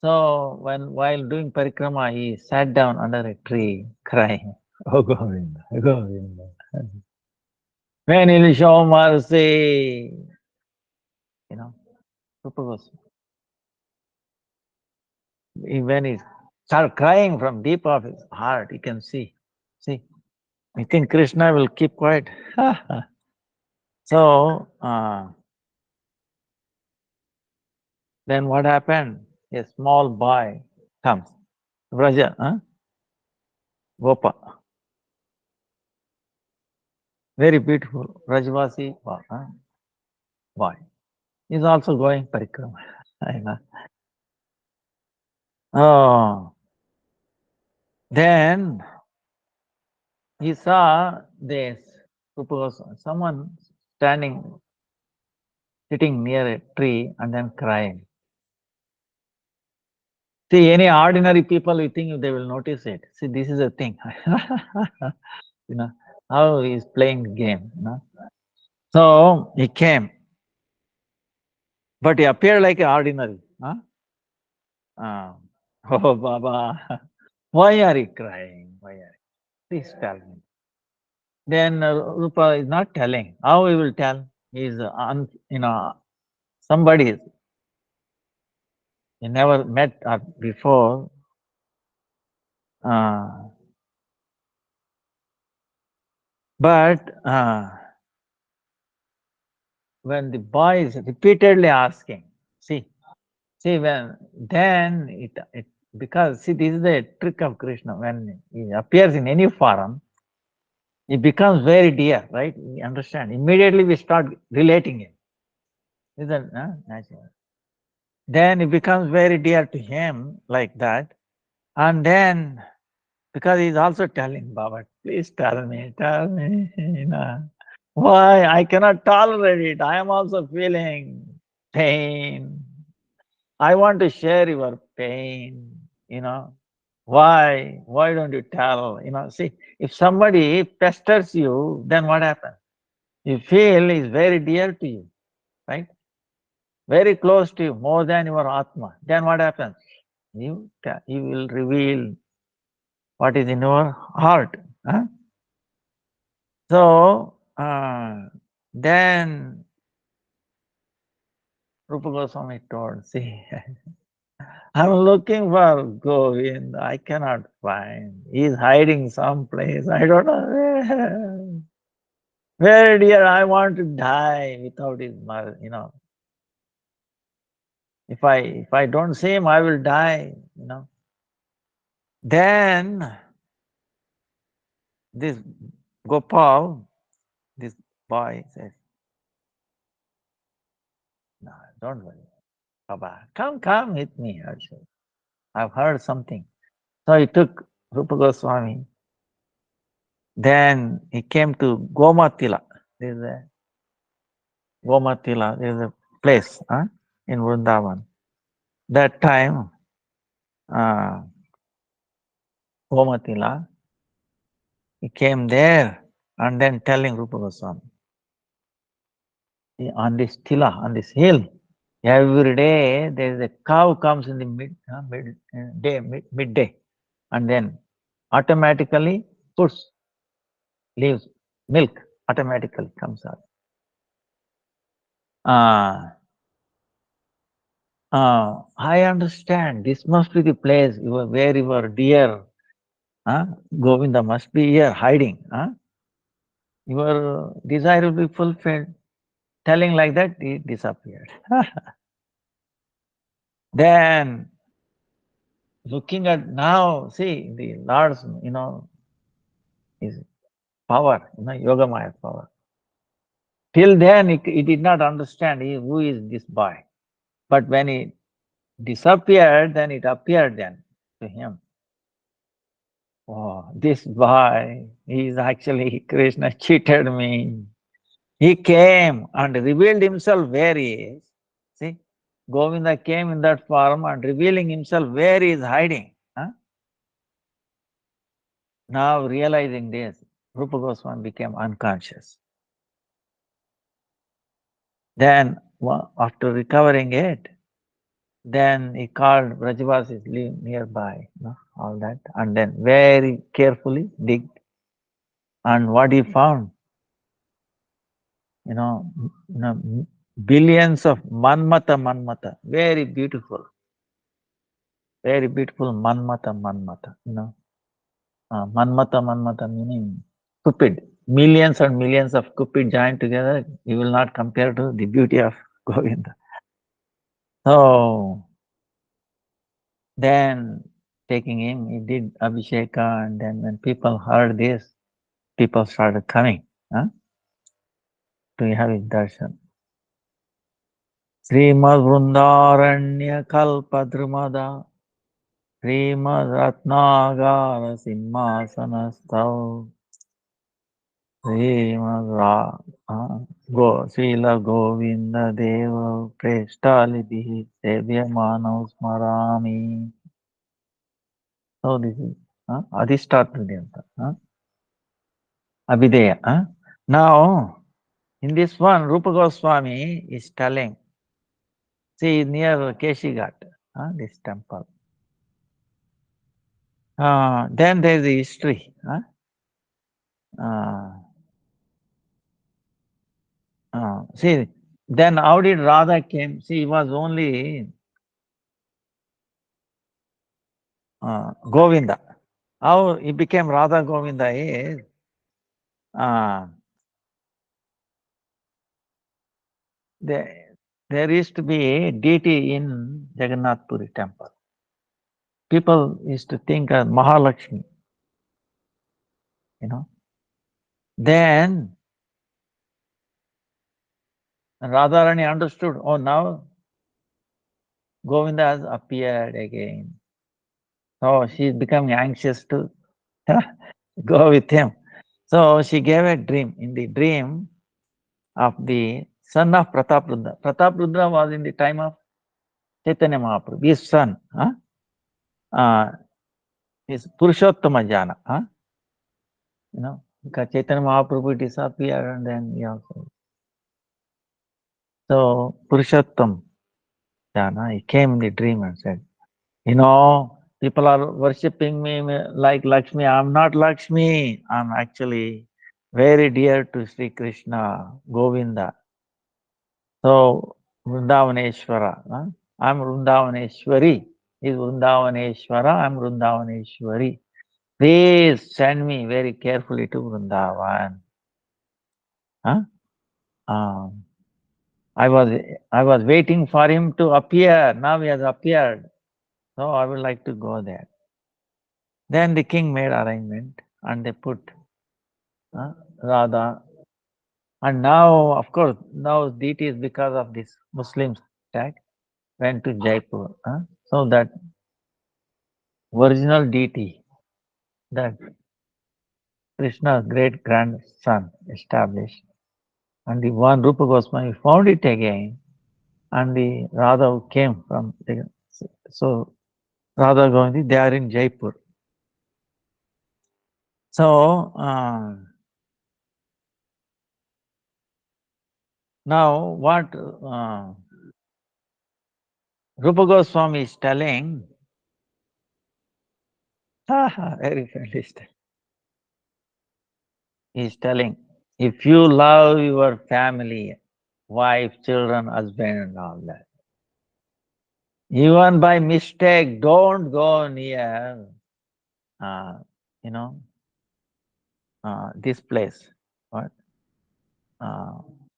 So while doing parikrama, he sat down under a tree crying, "Oh Govinda, Govinda, when will you show mercy?" Rupa Goswami. When he started crying from deep of his heart, you can see. See, I think Krishna will keep quiet. So then what happened? A small boy comes. Raja, Gopa. Very beautiful. Rajvasi boy. He's also going parikrama. Oh. Then he saw this someone sitting near a tree and then crying. See, any ordinary people, we think they will notice it. See, this is a thing. How he's playing the game. So he came, but he appeared like an ordinary. Oh, Baba, why are you crying? Why are you? Please tell me. Then Rupa is not telling. How he will tell? He is somebody you never met before, uh, but when the boy is repeatedly asking, see, see when then it because see this is the trick of Krishna. When he appears in any form, it becomes very dear, right? We understand. Immediately we start relating it. Isn't natural? Then it becomes very dear to him like that. And then because he's also telling Baba, please tell me, why I cannot tolerate it. I am also feeling pain. I want to share your pain. Why? Why don't you tell? See, if somebody pesters you, then what happens? You feel is very dear to you, right? Very close to you, more than your Atma. Then what happens? You will reveal what is in your heart. Huh? So, then Rupa Goswami told, see, I'm looking for Govind. I cannot find. He's hiding someplace. I don't know where. Where, dear, I want to die without his mother. If I don't see him, I will die. Then this Gopal, this boy says, no, don't worry, Baba, come with me, Arshad. I've heard something. So he took Rupa Goswami. Then he came to Gomatila. There's a Gomatila, there's a place in Vrindavan. That time, uh, Gomatila, he came there and then telling Rupa Goswami, on this tila, on this hill, every day there is a cow comes in the midday, and then automatically puts leaves milk automatically comes out. I understand. This must be the place where your dear Govinda must be here hiding. Your desire will be fulfilled. Telling like that, he disappeared. Then looking at now, see the Lord's, his power, Yoga Maya power. Till then, he did not understand who is this boy. But when he disappeared, then it appeared then to him. Oh, this boy, he is actually Krishna cheated me. He came and revealed himself where he is. See, Govinda came in that form and revealing himself where he is hiding. Now realizing this, Rupa Goswami became unconscious. Then after recovering it, then he called Brajavasis live nearby, all that, and then very carefully dig. And what he found, you know, billions of manmata, very beautiful manmata, manmata meaning cupid, millions and millions of cupid joined together, you will not compare to the beauty of Govinda. So then taking him, he did Abhisheka, and then when people heard this, people started coming to have his darshan. Srimad Vrindaranya Kalpadrumada Srimad Ratnagara Simhasanasthav Srimad Srila Govinda Deva Preshtalibihi Sevyamanav Smarami. So this is Adhishtatridhyanta. Abhideya. Now, in this one, Rupa Goswami is telling, see, near Keshigat, this temple. Then there is a history. See, Then how did Radha came? See, he was only Govinda. How he became Radha Govinda is uh, there, there used to be a deity in Jagannath Puri temple. People used to think of Mahalakshmi, you know. Then Radharani understood, oh, now Govinda has appeared again. So she's becoming anxious to go with him. So she gave a dream. In the dream of the son of Prataprudra. Prataprudra was in the time of Chaitanya Mahaprabhu. His son is Purushottama Jana. You know, because Chaitanya Mahaprabhu disappeared and then he also. So Purushottam Jana, he came in the dream and said, you know, people are worshipping me like Lakshmi. I'm not Lakshmi. I'm actually very dear to Sri Krishna, Govinda. So Vrindavaneshwara. I'm Vrindavaneshwari. He's Vrindavaneshwara. I'm Vrindavaneshwari. Please send me very carefully to Vrindavan. Um, I was waiting for him to appear. Now he has appeared. So I would like to go there. Then the king made arrangement and they put Radha. And now, of course, now deities because of this Muslims attack went to Jaipur. So that original deity, that Krishna's great grandson established. And the one Rupa Goswami found it again. And the Radha came from the, so Radha Govinda, they are in Jaipur. So now what Rupa Goswami is telling, very friendly style. He is telling, if you love your family, wife, children, husband, and all that, even by mistake, don't go near, you know, this place, what?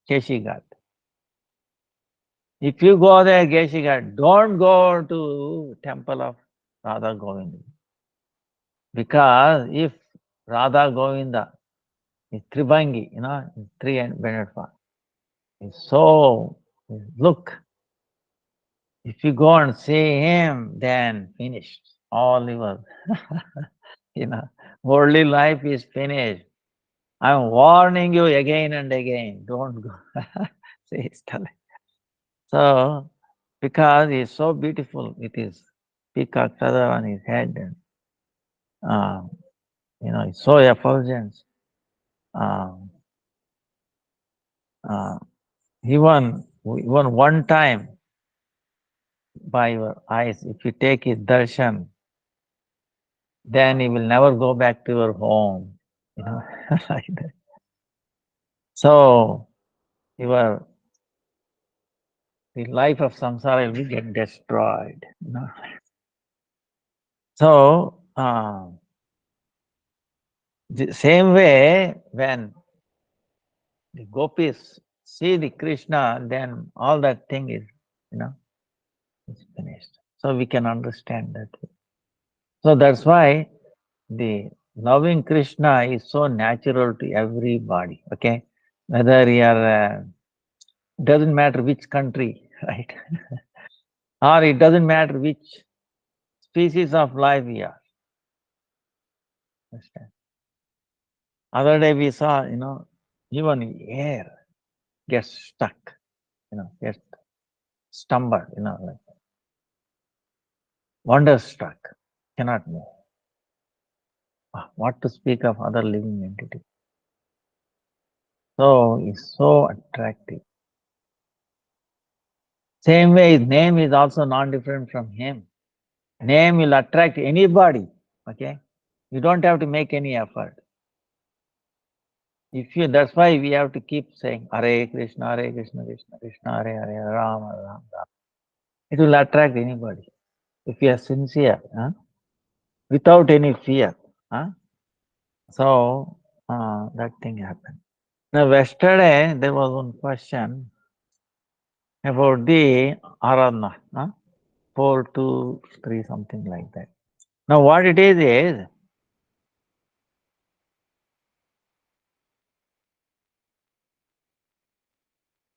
Keshigat. If you go there, Keshigat, don't go to temple of Radha Govinda. Because if Radha Govinda is Tribangi, you know, three-banded form, so, look, if you go and see him, then finished. All your, you know, worldly life is finished. I'm warning you again and again, don't go. See, it's telling. So, because he's so beautiful with his peacock feather on his head, and you know, he's so effulgent. Um, even one time by your eyes, if you take his darshan, then you will never go back to your home. You know, like that. So your the life of samsara will get destroyed. You know. So the same way when the gopis see the Krishna, then all that thing is, you know, is finished. So we can understand that. So that's why the loving Krishna is so natural to everybody. Okay, whether you are doesn't matter which country, right? Or it doesn't matter which species of life we are. Understand? Other day we saw, you know, even air gets stuck, you know, gets stumbled, you know, like wonderstruck, cannot move. What to speak of other living entity? So it's so attractive. Same way, his name is also non-different from him. Name will attract anybody. Okay, you don't have to make any effort. If you, that's why we have to keep saying Hare Krishna, Krishna Krishna, Hare Hare, Rama Rama Rama. It will attract anybody if you are sincere, huh? Without any fear. Huh? So that thing happened. Now, yesterday there was one question about the Aradhana, huh? 4, 2, 3, something like that. Now, what it is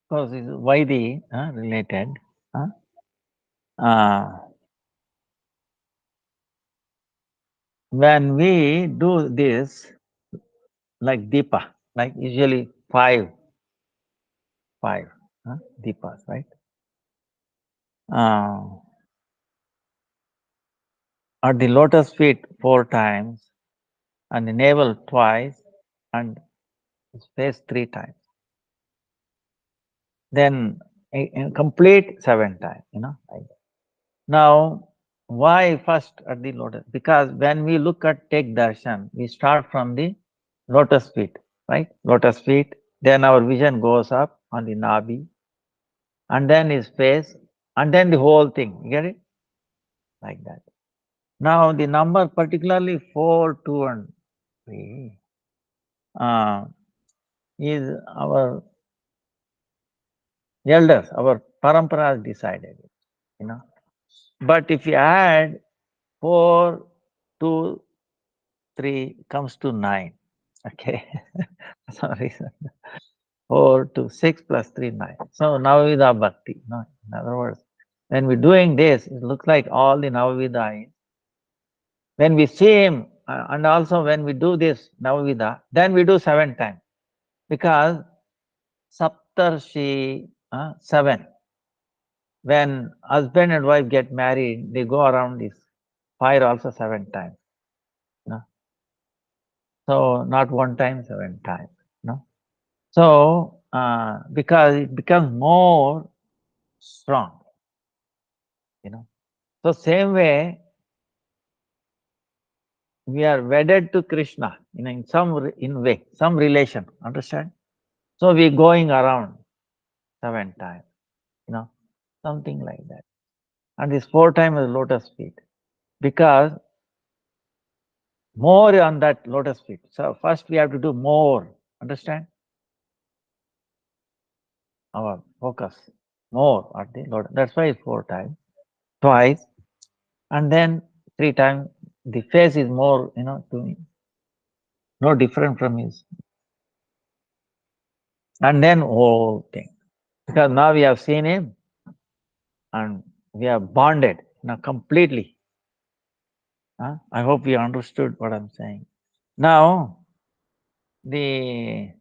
because it's Vaidi related. Huh? Uh, when we do this, like Deepa, like usually five Deepas, right? Uh, at the lotus feet 4 times, and the navel twice, and his face 3 times. Then a complete 7 times, like that. Now, why first at the lotus? Because when we look at take darshan, we start from the lotus feet, right? Lotus feet, then our vision goes up on the nabi, and then his face, and then the whole thing. You get it? Like that. Now, the number particularly 4, 2, and 3 uh, is our elders, our paramparas decided it. But if you add 4, 2, 3 comes to 9. Okay. For some reason. 4 to 6 plus 3, 9. So Navavidha Bhakti. No, in other words, when we're doing this, it looks like all the Navavidha. When we see him, and also when we do this Navavidha, then we do 7 times. Because Saptarshi, 7. When husband and wife get married, they go around this fire also 7 times. No? So not 1 time, 7 times. No? So because it becomes more strong. So same way we are wedded to Krishna in in way, some relation. Understand? So we going around 7 times. Something like that. And this 4 times is lotus feet. Because more on that lotus feet. So first we have to do more. Understand? Our focus more at the lotus. That's why it's 4 times. Twice. And then 3 times. The face is more, to no different from his. And then whole thing. Because now we have seen him and we are bonded completely. I hope you understood what I'm saying. Now, the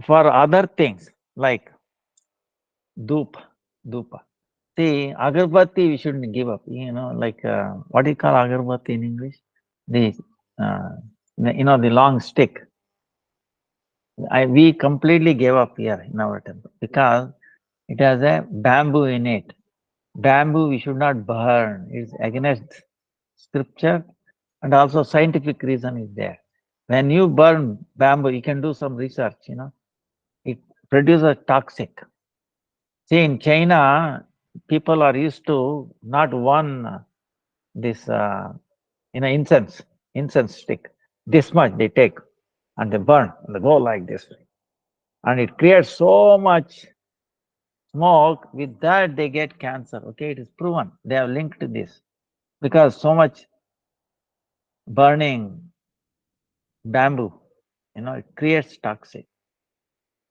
for other things like dupa. See, agarbatti we shouldn't give up. Like what do you call agarbatti in English? The the long stick. We completely gave up here in our temple because it has a bamboo in it. Bamboo we should not burn. It's against scripture and also scientific reason is there. When you burn bamboo, you can do some research, it produces toxic. See, in China, people are used to not one this incense stick. This much they take and they burn and they go like this, and it creates so much smoke. With that, they get cancer. Okay, it is proven. They have linked to this because so much burning bamboo, it creates toxic.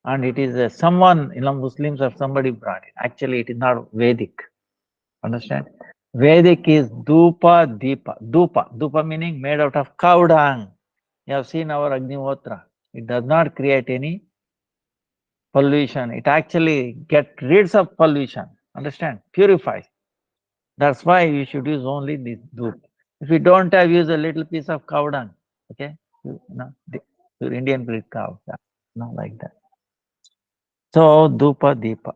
And it is someone, Muslims or somebody brought it. Actually, it is not Vedic. Understand? Vedic is Dupa Deepa. Dupa meaning made out of cow dung. You have seen our Agnihotra. It does not create any pollution. It actually get rid of pollution. Understand? Purifies. That's why you should use only this dup. If you don't have, use a little piece of cow dung. Okay? Your Indian breed cow. Yeah. Like that. So dupa deepa.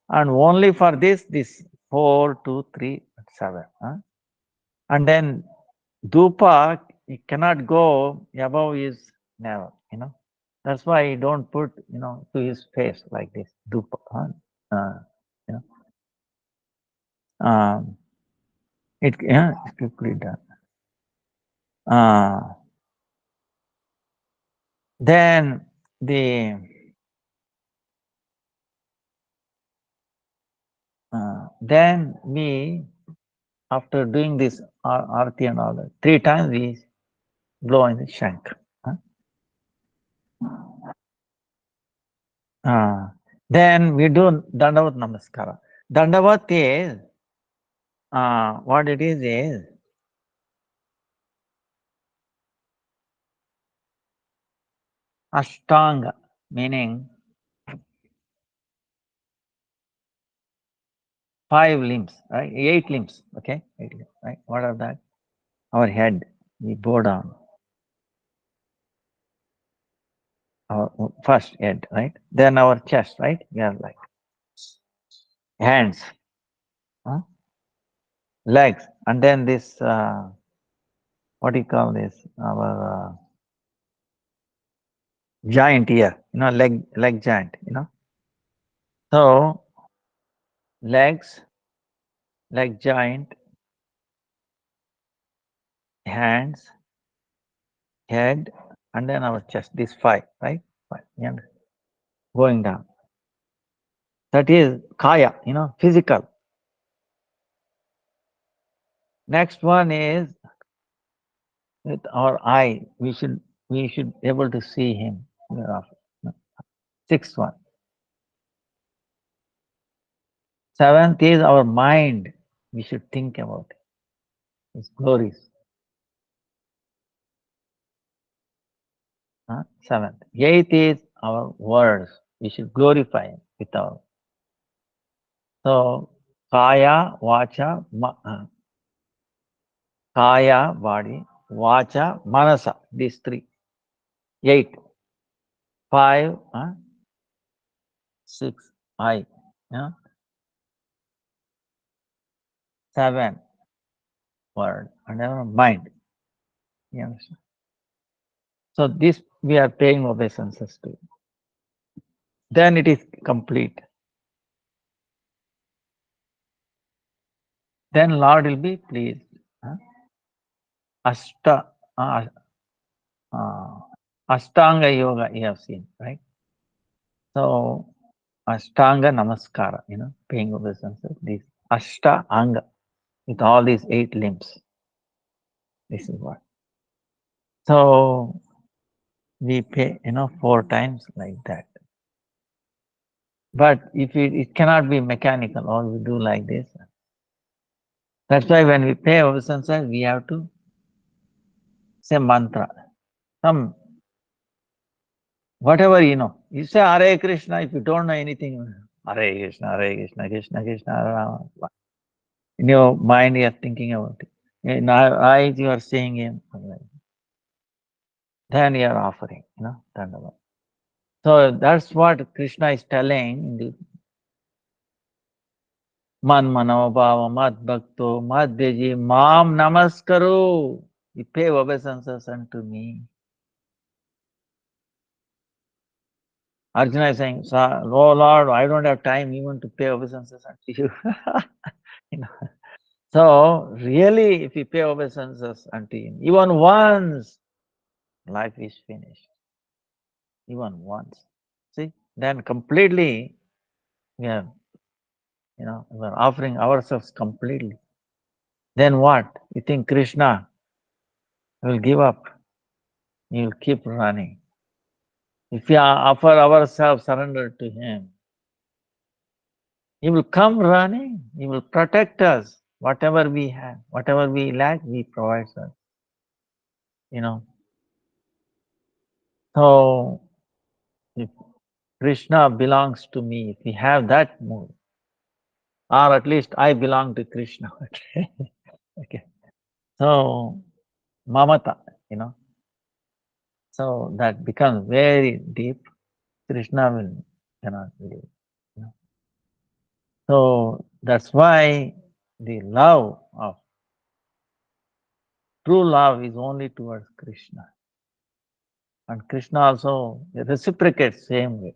And only for this 4, 2, 3, 7. And then Dupa, it cannot go above his navel, That's why you don't put, to his face like this, Dupa. You know, it's quickly done. Then the then we, after doing this arti and all that, 3 times we blow in the shank. Then we do Dandavat Namaskara. Dandavat is, what it is Ashtanga, meaning 5 limbs, right? 8 limbs, okay? 8 limbs, right? What are that? Our head, we bow down. Our first head, right? Then our chest, right? We are like hands, legs, and then this, what do you call this? Our giant here, leg giant, So, legs, leg giant, hands, head, and then our chest, these 5, right? 5, going down. That is kaya, physical. Next one is with our eye. We should be able to see him. 6th one. 7th is our mind. We should think about his glories. 7th. 8th is our words. We should glorify him with our. So kaya, vacha, kaya, body, vacha, manasa. These 3. 8. 5, 6, eye. 7, word, and then mind. You understand? So this we are paying obeisances to. Then it is complete. Then Lord will be pleased. Ashtanga yoga you have seen, right? So Ashtanga Namaskara, paying obeisances. This Ashtanga with all these 8 limbs. This is what. So we pay, 4 times like that. But if it cannot be mechanical, all we do like this. That's why when we pay obeisances, we have to say mantra. Some, whatever you say Hare Krishna, if you don't know anything, Hare Krishna, Krishna Krishna, Hare Rama. In your mind you are thinking about it. In our eyes you are seeing him. Then you are offering, Dandavat. So that's what Krishna is telling in the Man Mano Bhava Mad Bhakto Mad Deji Mam Namaskaru. You pay obeisances unto me. Arjuna is saying, oh Lord, I don't have time even to pay obeisances unto you. So, really, if you pay obeisances unto him, even once, life is finished. Even once. See, then completely, we are, we're offering ourselves completely. Then what? You think Krishna will give up? He will keep running. If we offer ourselves surrender to him, he will come running. He will protect us. Whatever we have, whatever we lack, he provides us. So, if Krishna belongs to me, if we have that mood, or at least I belong to Krishna. Okay. So, mamata, so that becomes very deep. Krishna will cannot live. So that's why the love of True love is only towards Krishna. And Krishna also reciprocates same way.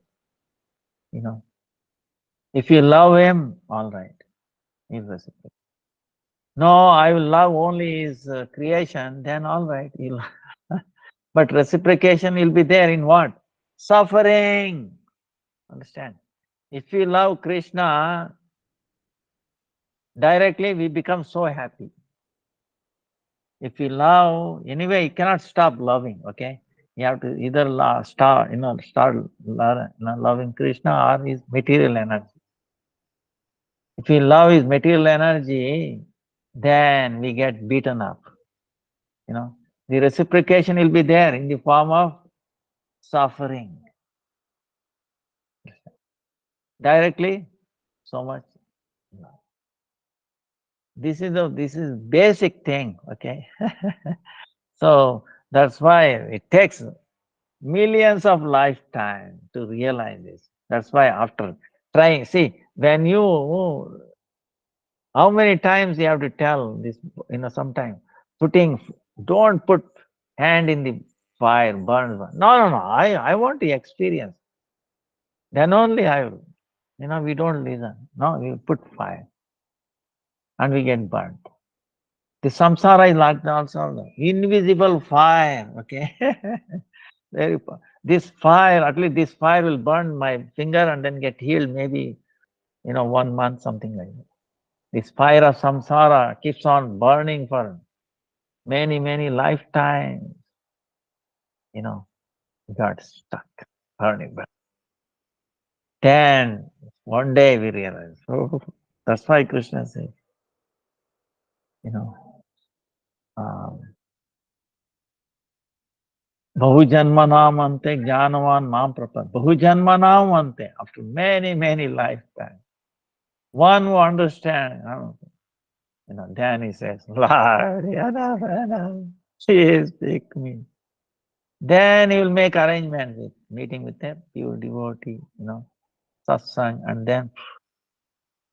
You know, if you love him, all right, he'll reciprocate. No, I will love only his creation, then all right, he'll. But reciprocation will be there in what? Suffering. Understand? If we love Krishna, directly we become so happy. If we love, anyway, you cannot stop loving, okay? You have to either start loving Krishna or his material energy. If we love his material energy, then we get beaten up. The reciprocation will be there in the form of suffering. Directly, so much. This is basic thing, okay? So that's why it takes millions of lifetime to realize this. That's why after trying, see, when you, how many times you have to tell this, sometime don't put hand in the fire, burn. No, I want to experience. Then only I will. We don't listen. No, we put fire and we get burnt. The samsara is like also invisible fire, okay? This fire, at least this fire will burn my finger and then get healed maybe, 1 month, something like that. This fire of samsara keeps on burning for many, many lifetimes. Got stuck, burning. Then one day we realize, oh, that's why Krishna says, um, Bahujanmanam ante jnanavan mam prapat. Bahujanmanam ante. After many, many lifetimes. One who understands, then he says, Lord, please pick me. Then he will make arrangements with meeting with a pure devotee, satsang, and then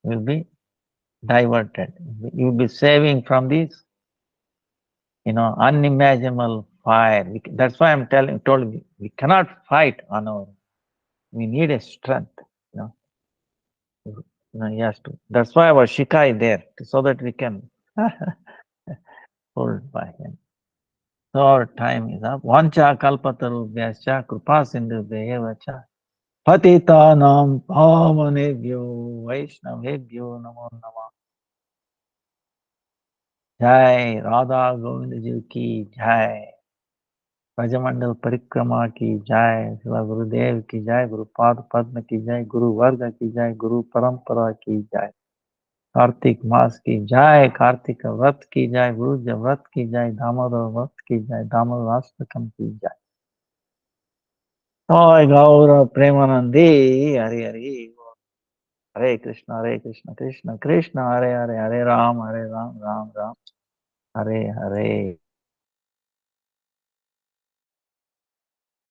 will be diverted. You will be saving from this, unimaginable fire. That's why I'm told you, we cannot fight on our own. We need a strength, yes, that's why our Shika is there, so that we can hold by him. So our time is up. Vancha kalpatarubhyascha kripa sindhubhya cha patitanam pavanebhyo vaishnavebhyo namo namah. Jai Radha Govinda Ji ki jai. Brajamandal Parikrama ki jai. Srila Gurudev ki jai. Guru Pad Padma ki jai. Guru Varga ki jai. Guru Parampara ki jai. Kartik मास की जय, कार्तिक व्रत की जय, गुरुज व्रत की जय, दामोदर व्रत की जय, दामोदर राष्ट्रकम की जय। जय गौर प्रेमानंदी। हरि हरि हरे कृष्ण कृष्ण कृष्ण हरे हरे, हरे राम राम राम हरे हरे।